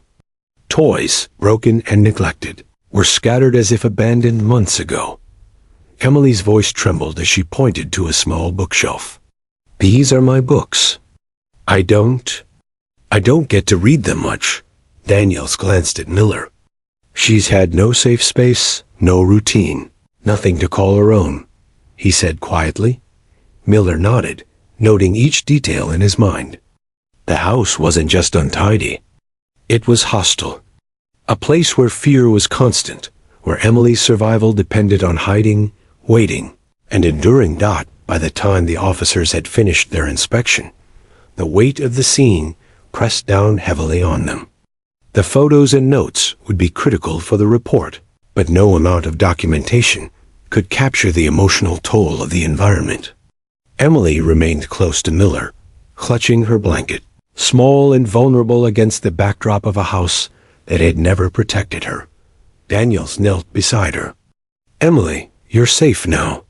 Toys, broken and neglected, were scattered as if abandoned months ago. Emily's voice trembled as she pointed to a small bookshelf. "These are my books. I don't get to read them much." Daniels glanced at Miller. "She's had no safe space, no routine, nothing to call her own," he said quietly. Miller nodded, noting each detail in his mind. The house wasn't just untidy. It was hostile. A place where fear was constant, where Emily's survival depended on hiding, waiting, and enduring. By the time the officers had finished their inspection, the weight of the scene pressed down heavily on them. The photos and notes would be critical for the report, but no amount of documentation could capture the emotional toll of the environment. Emily remained close to Miller, clutching her blanket, small and vulnerable against the backdrop of a house that had never protected her. Daniels knelt beside her. "Emily, you're safe now.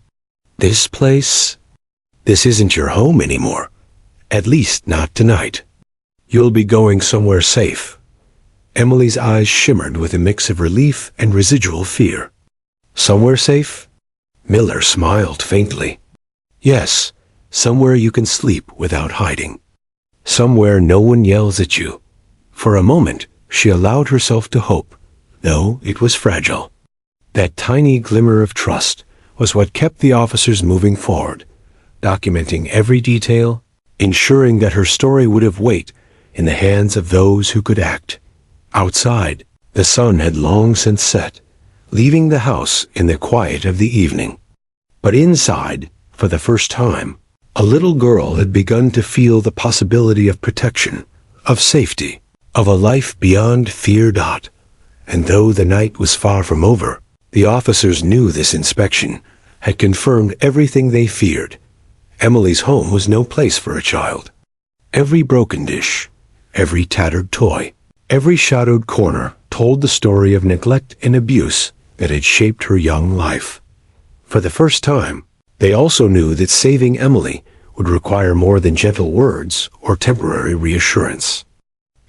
This isn't your home anymore. At least not tonight. You'll be going somewhere safe." Emily's eyes shimmered with a mix of relief and residual fear. "Somewhere safe?" Miller smiled faintly. "Yes, somewhere you can sleep without hiding. Somewhere no one yells at you." For a moment, she allowed herself to hope, though it was fragile. That tiny glimmer of trust was what kept the officers moving forward, documenting every detail, ensuring that her story would have weight in the hands of those who could act. Outside, the sun had long since set, leaving the house in the quiet of the evening. But inside, for the first time, a little girl had begun to feel the possibility of protection, of safety, of a life beyond fear. And though the night was far from over, the officers knew this inspection had confirmed everything they feared. Emily's home was no place for a child. Every broken dish, every tattered toy, every shadowed corner told the story of neglect and abuse that had shaped her young life. For the first time, they also knew that saving Emily would require more than gentle words or temporary reassurance.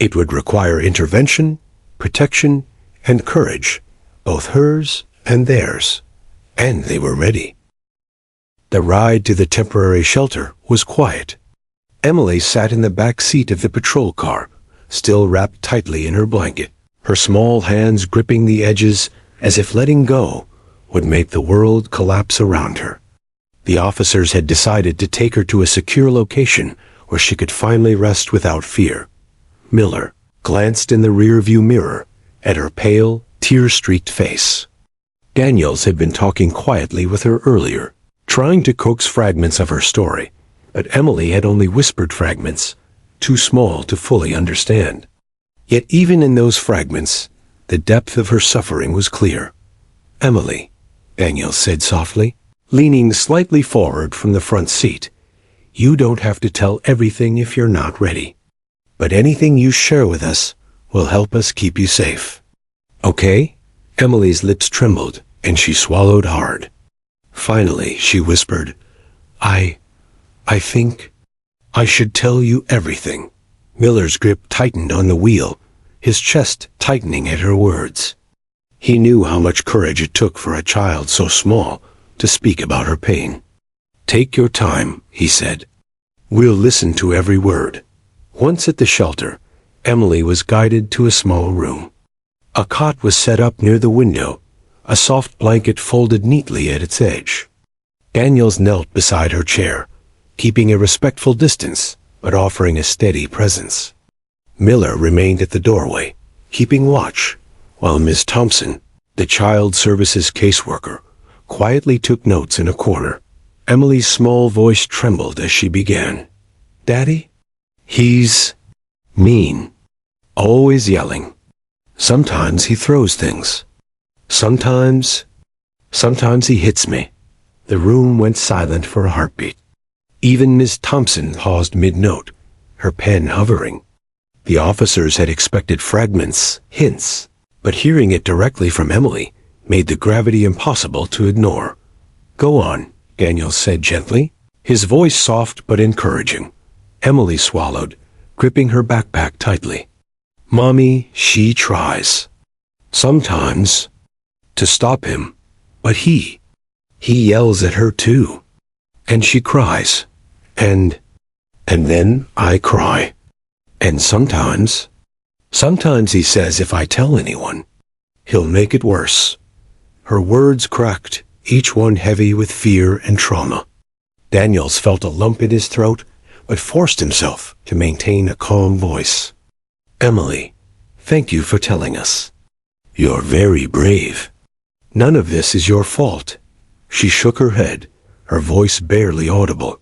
It would require intervention, protection, and courage, both hers and theirs, and they were ready. The ride to the temporary shelter was quiet. Emily sat in the back seat of the patrol car, still wrapped tightly in her blanket, her small hands gripping the edges as if letting go would make the world collapse around her. The officers had decided to take her to a secure location where she could finally rest without fear. Miller glanced in the rearview mirror at her pale, tear-streaked face. Daniels had been talking quietly with her earlier, trying to coax fragments of her story, but Emily had only whispered fragments, too small to fully understand. Yet even in those fragments, the depth of her suffering was clear. "Emily," Daniels said softly, leaning slightly forward from the front seat, "you don't have to tell everything if you're not ready. But anything you share with us will help us keep you safe. Okay?" Emily's lips trembled, and she swallowed hard. Finally, she whispered, I think I should tell you everything." Miller's grip tightened on the wheel, his chest tightening at her words. He knew how much courage it took for a child so small to speak about her pain. "Take your time," he said. "We'll listen to every word." Once at the shelter, Emily was guided to a small room. A cot was set up near the window, a soft blanket folded neatly at its edge. Daniels knelt beside her chair, keeping a respectful distance, but offering a steady presence. Miller remained at the doorway, keeping watch, while Miss Thompson, the child services caseworker, quietly took notes in a corner. Emily's small voice trembled as she began. "Daddy? He's mean. Always yelling. Sometimes he throws things. Sometimes he hits me." The room went silent for a heartbeat. Even Miss Thompson paused mid-note, her pen hovering. The officers had expected fragments, hints, but hearing it directly from Emily made the gravity impossible to ignore. "Go on," Daniel said gently, his voice soft but encouraging. Emily swallowed, gripping her backpack tightly. "Mommy, she tries. Sometimes to stop him, but he yells at her too. And she cries. And then I cry. And sometimes he says if I tell anyone, he'll make it worse." Her words cracked, each one heavy with fear and trauma. Daniels felt a lump in his throat, but forced himself to maintain a calm voice. "Emily, thank you for telling us. You're very brave. None of this is your fault." She shook her head, her voice barely audible.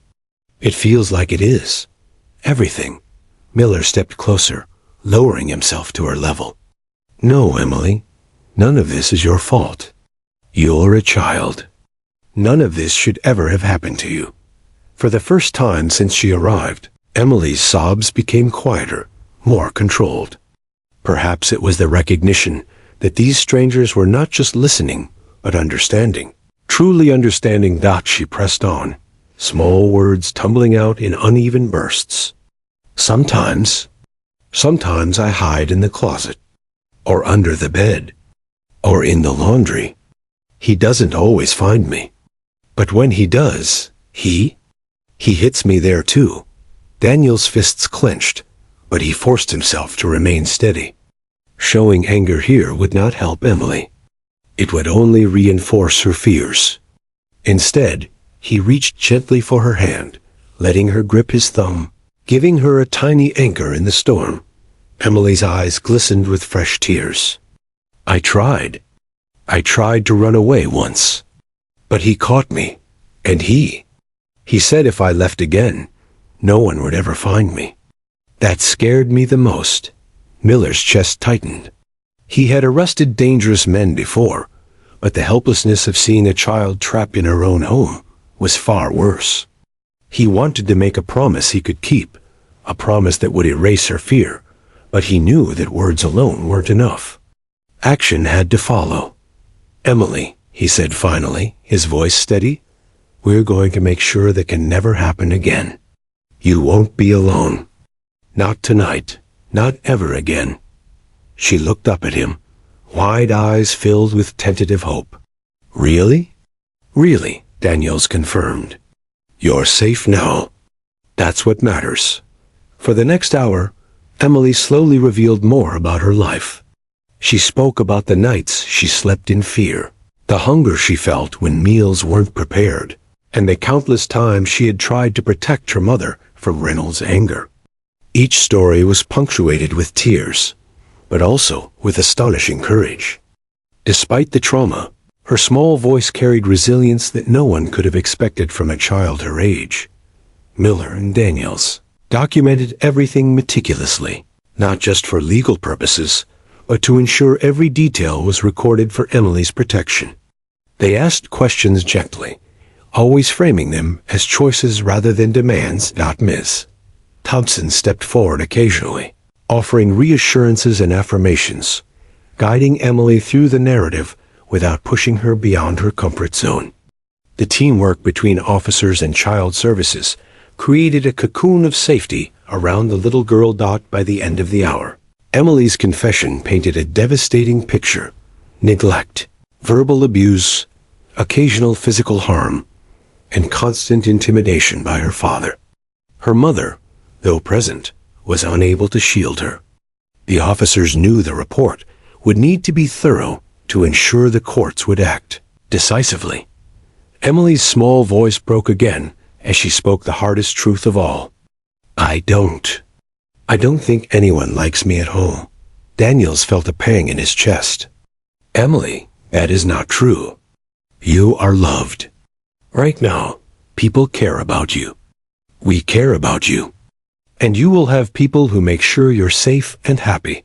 "It feels like it is. Everything." Miller stepped closer, lowering himself to her level. "No, Emily, none of this is your fault. You're a child. None of this should ever have happened to you." For the first time since she arrived, Emily's sobs became quieter, more controlled. Perhaps it was the recognition that these strangers were not just listening, but understanding. Truly understanding that she pressed on, small words tumbling out in uneven bursts. Sometimes I hide in the closet, or under the bed, or in the laundry. He doesn't always find me. But when he does, he hits me there too." Daniel's fists clenched, but he forced himself to remain steady. Showing anger here would not help Emily. It would only reinforce her fears. Instead, he reached gently for her hand, letting her grip his thumb, giving her a tiny anchor in the storm. Emily's eyes glistened with fresh tears. I tried to run away once. But he caught me, and he said if I left again, no one would ever find me. That scared me the most." Miller's chest tightened. He had arrested dangerous men before, but the helplessness of seeing a child trapped in her own home was far worse. He wanted to make a promise he could keep, a promise that would erase her fear, but he knew that words alone weren't enough. Action had to follow. "Emily," he said finally, his voice steady. "We're going to make sure that can never happen again. You won't be alone. Not tonight. Not ever again." She looked up at him, wide eyes filled with tentative hope. "Really?" "Really," Daniels confirmed. "You're safe now. That's what matters." For the next hour, Emily slowly revealed more about her life. She spoke about the nights she slept in fear, the hunger she felt when meals weren't prepared, and the countless times she had tried to protect her mother from Reynolds' anger. Each story was punctuated with tears, but also with astonishing courage. Despite the trauma, her small voice carried resilience that no one could have expected from a child her age. Miller and Daniels documented everything meticulously, not just for legal purposes, but to ensure every detail was recorded for Emily's protection. They asked questions gently, always framing them as choices rather than demands. Ms. Thompson stepped forward occasionally, offering reassurances and affirmations, guiding Emily through the narrative without pushing her beyond her comfort zone. The teamwork between officers and child services created a cocoon of safety around the little girl. By the end of the hour, Emily's confession painted a devastating picture: neglect, verbal abuse, occasional physical harm, and constant intimidation by her father. Her mother, though present, was unable to shield her. The officers knew the report would need to be thorough to ensure the courts would act decisively. Emily's small voice broke again as she spoke the hardest truth of all. I don't think anyone likes me at home." Daniels felt a pang in his chest. "Emily, that is not true. You are loved. Right now, people care about you. We care about you. And you will have people who make sure you're safe and happy."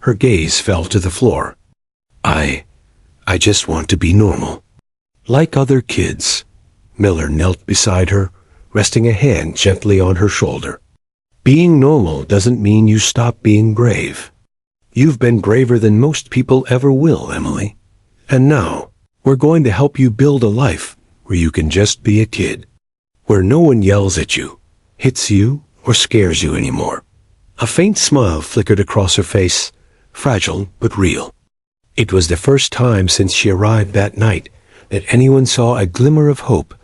Her gaze fell to the floor. I just want to be normal. Like other kids." Miller knelt beside her, resting a hand gently on her shoulder. "Being normal doesn't mean you stop being brave. You've been braver than most people ever will, Emily. And now, we're going to help you build a life where you can just be a kid, where no one yells at you, hits you, or scares you anymore." A faint smile flickered across her face, fragile but real. It was the first time since she arrived that night that anyone saw a glimmer of hope.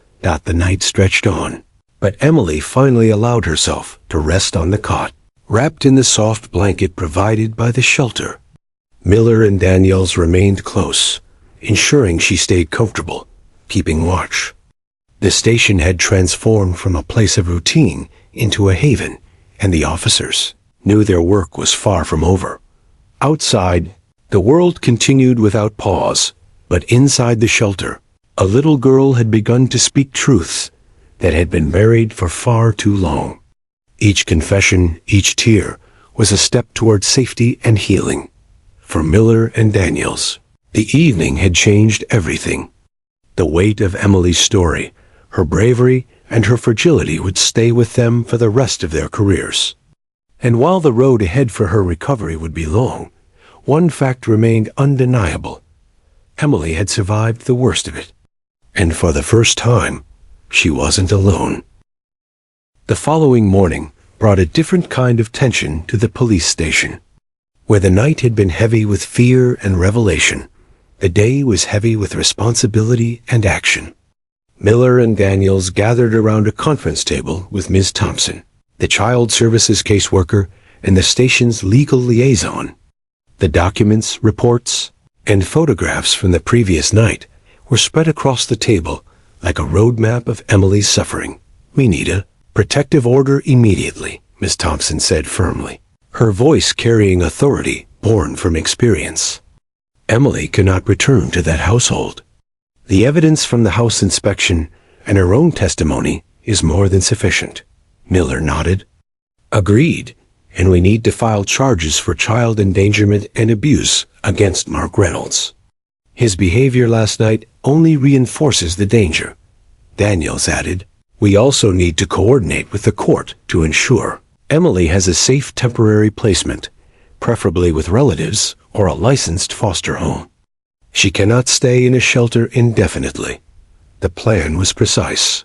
The night stretched on, but Emily finally allowed herself to rest on the cot, wrapped in the soft blanket provided by the shelter. Miller and Daniels remained close, ensuring she stayed comfortable, keeping watch. The station had transformed from a place of routine into a haven, and the officers knew their work was far from over. Outside, the world continued without pause, but inside the shelter, a little girl had begun to speak truths that had been buried for far too long. Each confession, each tear, was a step toward safety and healing. For Miller and Daniels, the evening had changed everything. The weight of Emily's story, her bravery, and her fragility would stay with them for the rest of their careers. And while the road ahead for her recovery would be long, one fact remained undeniable. Emily had survived the worst of it. And for the first time, she wasn't alone. The following morning brought a different kind of tension to the police station. Where the night had been heavy with fear and revelation, the day was heavy with responsibility and action. Miller and Daniels gathered around a conference table with Ms. Thompson, the child services caseworker and the station's legal liaison. The documents, reports, and photographs from the previous night were spread across the table like a roadmap of Emily's suffering. "We need a protective order immediately," Ms. Thompson said firmly, her voice carrying authority born from experience. Emily cannot return to that household. The evidence from the house inspection and her own testimony is more than sufficient. Miller nodded. "Agreed, and we need to file charges for child endangerment and abuse against Mark Reynolds. His behavior last night only reinforces the danger," Daniels added. "We also need to coordinate with the court to ensure Emily has a safe temporary placement, preferably with relatives or a licensed foster home." She cannot stay in a shelter indefinitely. The plan was precise.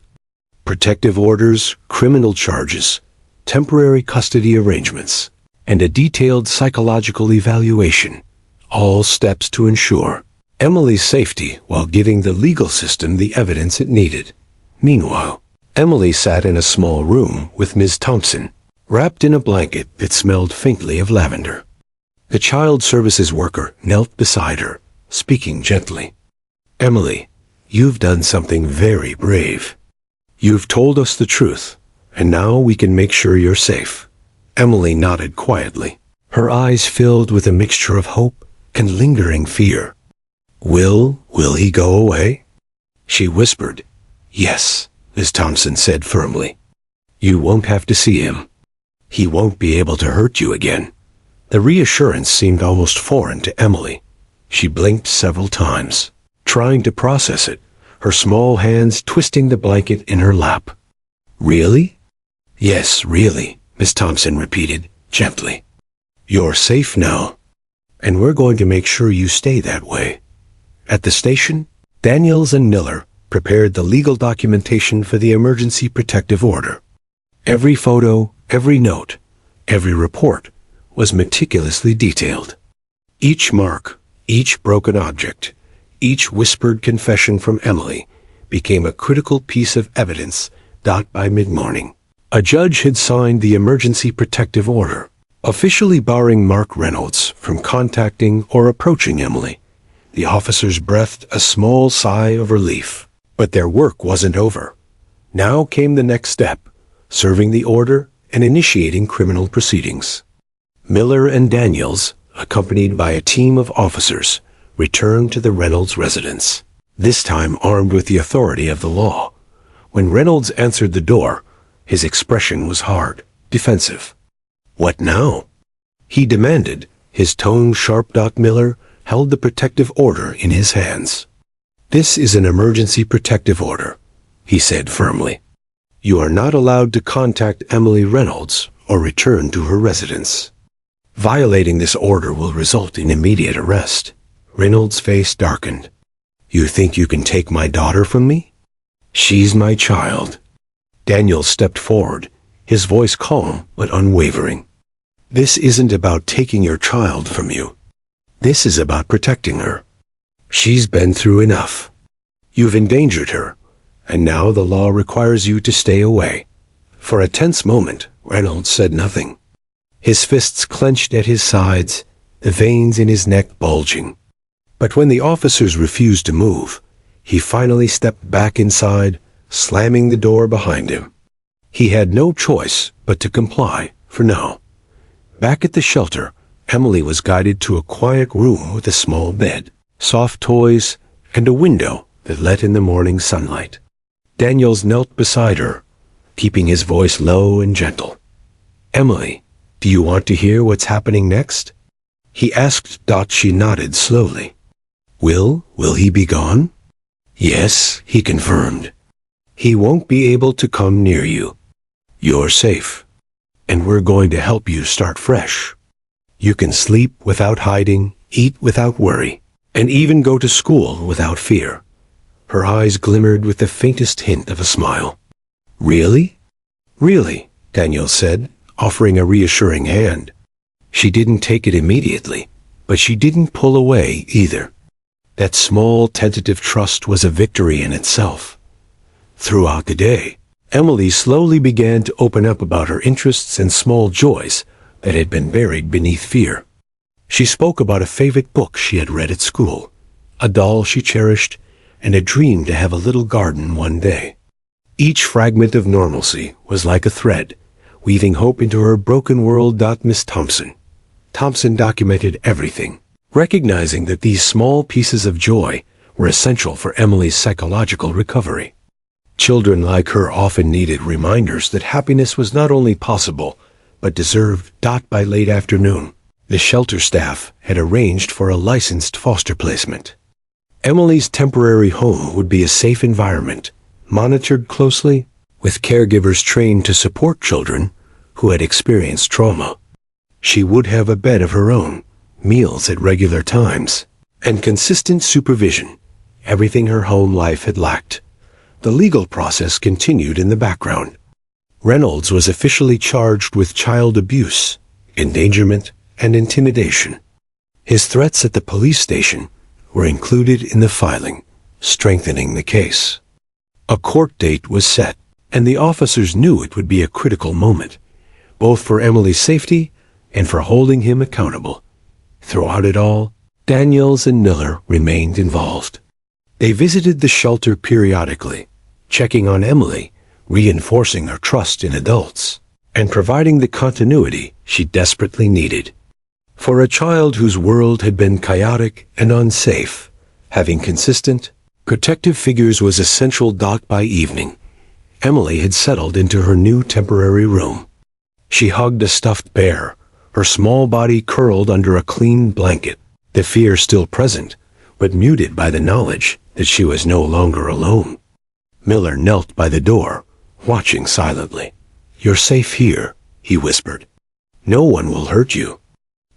Protective orders, criminal charges, temporary custody arrangements, and a detailed psychological evaluation, all steps to ensure Emily's safety while giving the legal system the evidence it needed. Meanwhile, Emily sat in a small room with Ms. Thompson, wrapped in a blanket that smelled faintly of lavender. The child services worker knelt beside her, speaking gently. "Emily, you've done something very brave. You've told us the truth, and now we can make sure you're safe." Emily nodded quietly, her eyes filled with a mixture of hope and lingering fear. Will he go away?" she whispered. "Yes," Miss Thompson said firmly. "You won't have to see him. He won't be able to hurt you again." The reassurance seemed almost foreign to Emily. She blinked several times, trying to process it, her small hands twisting the blanket in her lap. "Really?" "Yes, really," Miss Thompson repeated, gently. "You're safe now, and we're going to make sure you stay that way." At the station, Daniels and Miller prepared the legal documentation for the emergency protective order. Every photo, every note, every report was meticulously detailed. Each mark, each broken object, each whispered confession from Emily became a critical piece of evidence. By mid-morning, a judge had signed the emergency protective order, officially barring Mark Reynolds from contacting or approaching Emily. The officers breathed a small sigh of relief. But their work wasn't over. Now came the next step, serving the order and initiating criminal proceedings. Miller and Daniels, accompanied by a team of officers, returned to the Reynolds residence, this time armed with the authority of the law. When Reynolds answered the door, his expression was hard, defensive. "What now?" he demanded, his tone sharp. Miller held the protective order in his hands. "This is an emergency protective order," he said firmly. "You are not allowed to contact Emily Reynolds or return to her residence. Violating this order will result in immediate arrest." Reynolds' face darkened. "You think you can take my daughter from me? She's my child." Daniel stepped forward, his voice calm but unwavering. "This isn't about taking your child from you. This is about protecting her. She's been through enough. You've endangered her, and now the law requires you to stay away." For a tense moment, Reynolds said nothing. His fists clenched at his sides, the veins in his neck bulging. But when the officers refused to move, he finally stepped back inside, slamming the door behind him. He had no choice but to comply, for now. Back at the shelter, Emily was guided to a quiet room with a small bed, soft toys, and a window that let in the morning sunlight. Daniels knelt beside her, keeping his voice low and gentle. "Emily, do you want to hear what's happening next?" he asked. She nodded slowly. Will he be gone?" "Yes," he confirmed. "He won't be able to come near you. You're safe, and we're going to help you start fresh. You can sleep without hiding, eat without worry, and even go to school without fear." Her eyes glimmered with the faintest hint of a smile. "Really?" "Really," Daniel said, offering a reassuring hand. She didn't take it immediately, but she didn't pull away either. That small, tentative trust was a victory in itself. Throughout the day, Emily slowly began to open up about her interests and small joys that had been buried beneath fear. She spoke about a favorite book she had read at school, a doll she cherished, and a dream to have a little garden one day. Each fragment of normalcy was like a thread, weaving hope into her broken world. Miss Thompson documented everything, recognizing that these small pieces of joy were essential for Emily's psychological recovery. Children like her often needed reminders that happiness was not only possible, but deserved. By late afternoon, the shelter staff had arranged for a licensed foster placement. Emily's temporary home would be a safe environment, monitored closely, with caregivers trained to support children who had experienced trauma. She would have a bed of her own, meals at regular times, and consistent supervision, everything her home life had lacked. The legal process continued in the background. Reynolds was officially charged with child abuse, endangerment, and intimidation. His threats at the police station were included in the filing, strengthening the case. A court date was set, and the officers knew it would be a critical moment, both for Emily's safety and for holding him accountable. Throughout it all, Daniels and Miller remained involved. They visited the shelter periodically, checking on Emily, reinforcing her trust in adults, and providing the continuity she desperately needed. For a child whose world had been chaotic and unsafe, having consistent, protective figures was essential. By evening, Emily had settled into her new temporary room. She hugged a stuffed bear, her small body curled under a clean blanket, the fear still present, but muted by the knowledge that she was no longer alone. Miller knelt by the door, watching silently. "You're safe here," he whispered. "No one will hurt you.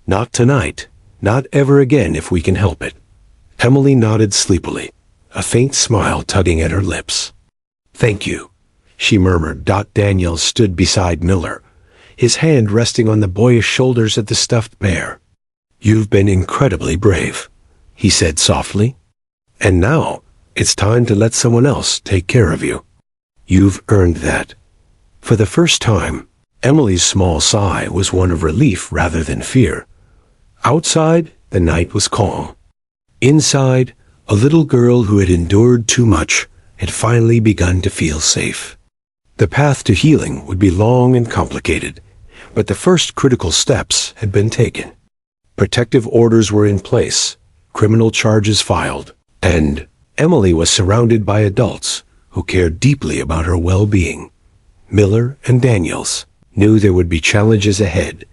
Not tonight, not ever again if we can help it." Emily nodded sleepily, a faint smile tugging at her lips. "Thank you," she murmured. Daniels stood beside Miller, his hand resting on the boyish shoulders of the stuffed bear. "You've been incredibly brave," he said softly. "And now, it's time to let someone else take care of you. You've earned that." For the first time, Emily's small sigh was one of relief rather than fear. Outside, the night was calm. Inside, a little girl who had endured too much had finally begun to feel safe. The path to healing would be long and complicated, but the first critical steps had been taken. Protective orders were in place, criminal charges filed, and Emily was surrounded by adults who cared deeply about her well-being. Miller and Daniels knew there would be challenges ahead,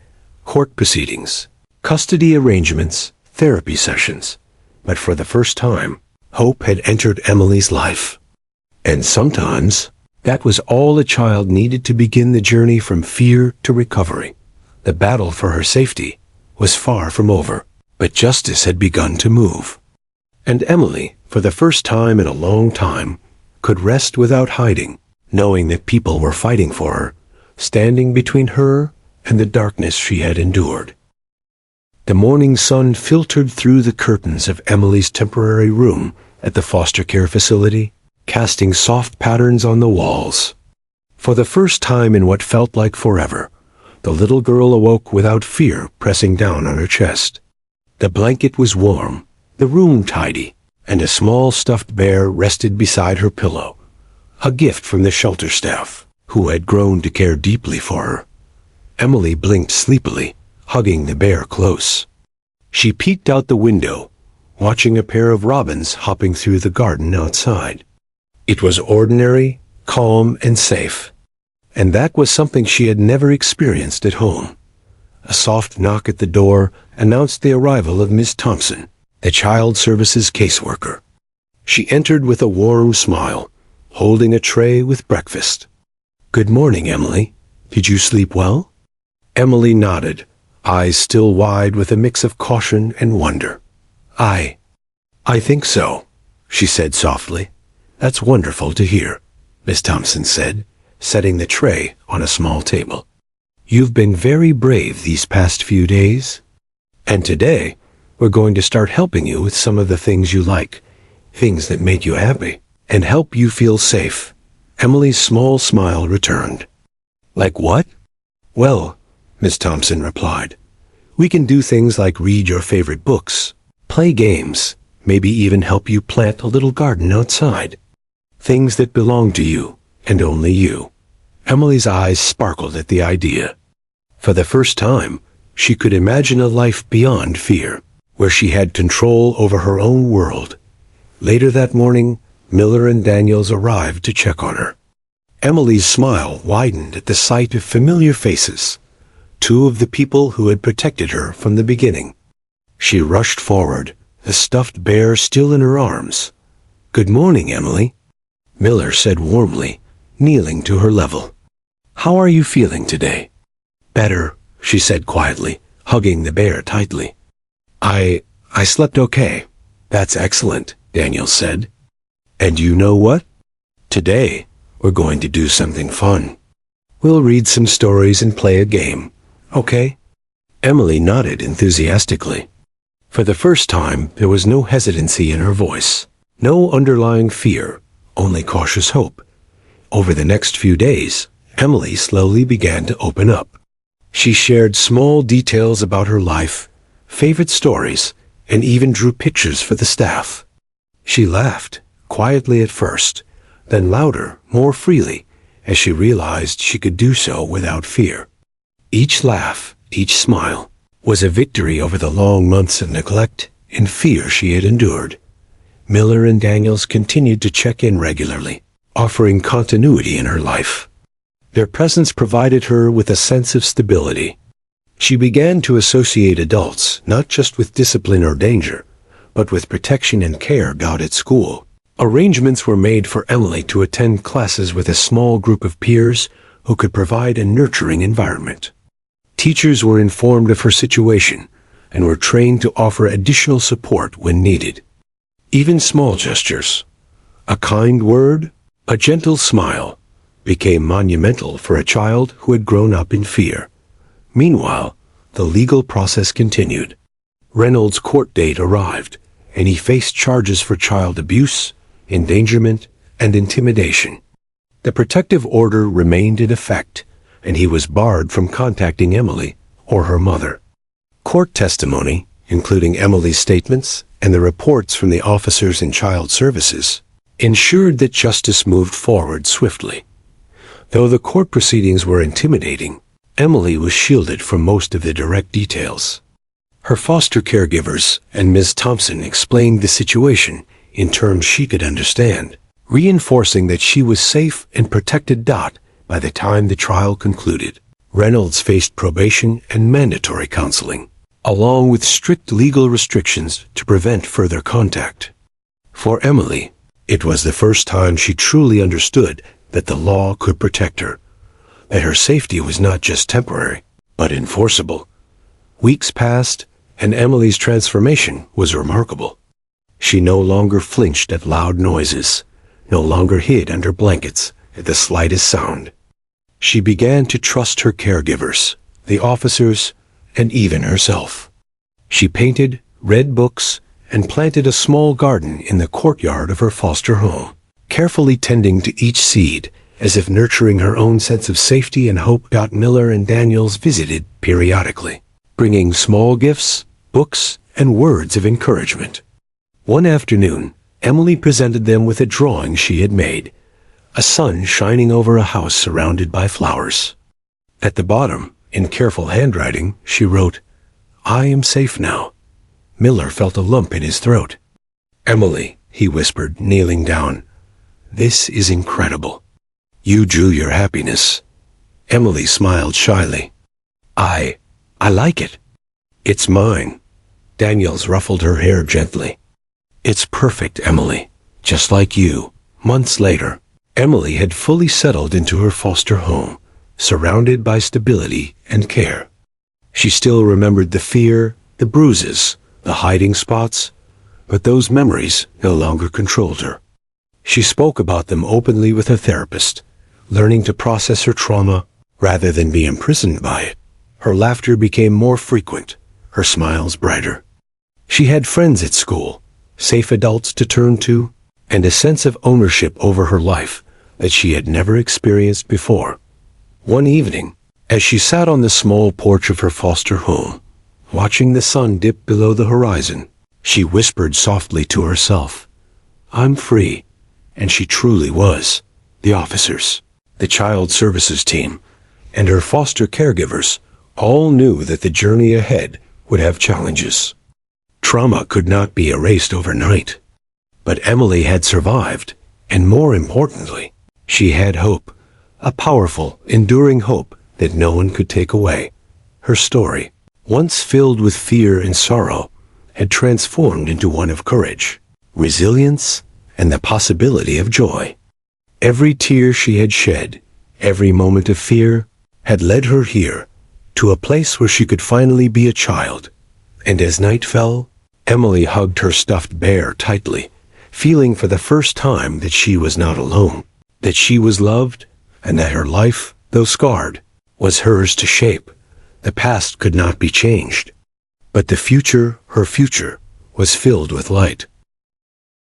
court proceedings, custody arrangements, therapy sessions, but for the first time, hope had entered Emily's life. And sometimes, that was all a child needed to begin the journey from fear to recovery. The battle for her safety was far from over, but justice had begun to move. And Emily, for the first time in a long time, could rest without hiding, knowing that people were fighting for her, standing between her and the darkness she had endured. The morning sun filtered through the curtains of Emily's temporary room at the foster care facility, casting soft patterns on the walls. For the first time in what felt like forever, the little girl awoke without fear pressing down on her chest. The blanket was warm, the room tidy, and a small stuffed bear rested beside her pillow, a gift from the shelter staff, who had grown to care deeply for her. Emily blinked sleepily, hugging the bear close. She peeked out the window, watching a pair of robins hopping through the garden outside. It was ordinary, calm, and safe, and that was something she had never experienced at home. A soft knock at the door announced the arrival of Miss Thompson, the Child Services caseworker. She entered with a warm smile, holding a tray with breakfast. "Good morning, Emily. Did you sleep well?" Emily nodded, eyes still wide with a mix of caution and wonder. I think so," she said softly. "That's wonderful to hear," Miss Thompson said, setting the tray on a small table. "You've been very brave these past few days. And today, we're going to start helping you with some of the things you like, things that make you happy, and help you feel safe." Emily's small smile returned. "Like what?" "Well," Miss Thompson replied, "we can do things like read your favorite books, play games, maybe even help you plant a little garden outside. Things that belong to you, and only you." Emily's eyes sparkled at the idea. For the first time, she could imagine a life beyond fear, where she had control over her own world. Later that morning, Miller and Daniels arrived to check on her. Emily's smile widened at the sight of familiar faces, two of the people who had protected her from the beginning. She rushed forward, the stuffed bear still in her arms. "Good morning, Emily," Miller said warmly, kneeling to her level. "How are you feeling today?" "Better," she said quietly, hugging the bear tightly. I slept okay," "That's excellent," Daniel said. "And you know what? Today, we're going to do something fun. We'll read some stories and play a game, okay?" Emily nodded enthusiastically. For the first time, there was no hesitancy in her voice, no underlying fear, only cautious hope. Over the next few days, Emily slowly began to open up. She shared small details about her life, favorite stories, and even drew pictures for the staff. She laughed, quietly at first, then louder, more freely, as she realized she could do so without fear. Each laugh, each smile, was a victory over the long months of neglect and fear she had endured. Miller and Daniels continued to check in regularly, offering continuity in her life. Their presence provided her with a sense of stability. She began to associate adults not just with discipline or danger, but with protection and care got at school. Arrangements were made for Emily to attend classes with a small group of peers who could provide a nurturing environment. Teachers were informed of her situation and were trained to offer additional support when needed. Even small gestures, a kind word, a gentle smile, became monumental for a child who had grown up in fear. Meanwhile, the legal process continued. Reynolds' court date arrived, and he faced charges for child abuse, endangerment, and intimidation. The protective order remained in effect, and he was barred from contacting Emily or her mother. Court testimony, including Emily's statements and the reports from the officers in child services, ensured that justice moved forward swiftly. Though the court proceedings were intimidating, Emily was shielded from most of the direct details. Her foster caregivers and Ms. Thompson explained the situation in terms she could understand, reinforcing that she was safe and protected. By the time the trial concluded, Reynolds faced probation and mandatory counseling, along with strict legal restrictions to prevent further contact. For Emily, it was the first time she truly understood that the law could protect her, that her safety was not just temporary, but enforceable. Weeks passed, and Emily's transformation was remarkable. She no longer flinched at loud noises, no longer hid under blankets at the slightest sound. She began to trust her caregivers, the officers, and even herself. She painted, read books, and planted a small garden in the courtyard of her foster home, carefully tending to each seed, as if nurturing her own sense of safety and hope. Miller and Daniels visited periodically, bringing small gifts, books, and words of encouragement. One afternoon, Emily presented them with a drawing she had made, a sun shining over a house surrounded by flowers. At the bottom, in careful handwriting, she wrote, "I am safe now." Miller felt a lump in his throat. "Emily," he whispered, kneeling down, "this is incredible. You drew your happiness." Emily smiled shyly. I like it. It's mine." Daniels ruffled her hair gently. "It's perfect, Emily, just like you." Months later, Emily had fully settled into her foster home, surrounded by stability and care. She still remembered the fear, the bruises, the hiding spots, but those memories no longer controlled her. She spoke about them openly with her therapist, learning to process her trauma rather than be imprisoned by it. Her laughter became more frequent, her smiles brighter. She had friends at school, safe adults to turn to, and a sense of ownership over her life that she had never experienced before. One evening, as she sat on the small porch of her foster home, watching the sun dip below the horizon, she whispered softly to herself, "I'm free." And she truly was. The officers, the child services team, and her foster caregivers all knew that the journey ahead would have challenges. Trauma could not be erased overnight. But Emily had survived, and more importantly, she had hope, a powerful, enduring hope that no one could take away. Her story, once filled with fear and sorrow, had transformed into one of courage, resilience, and the possibility of joy. Every tear she had shed, every moment of fear, had led her here, to a place where she could finally be a child. And as night fell, Emily hugged her stuffed bear tightly, feeling for the first time that she was not alone, that she was loved, and that her life, though scarred, was hers to shape. The past could not be changed. But the future, her future, was filled with light.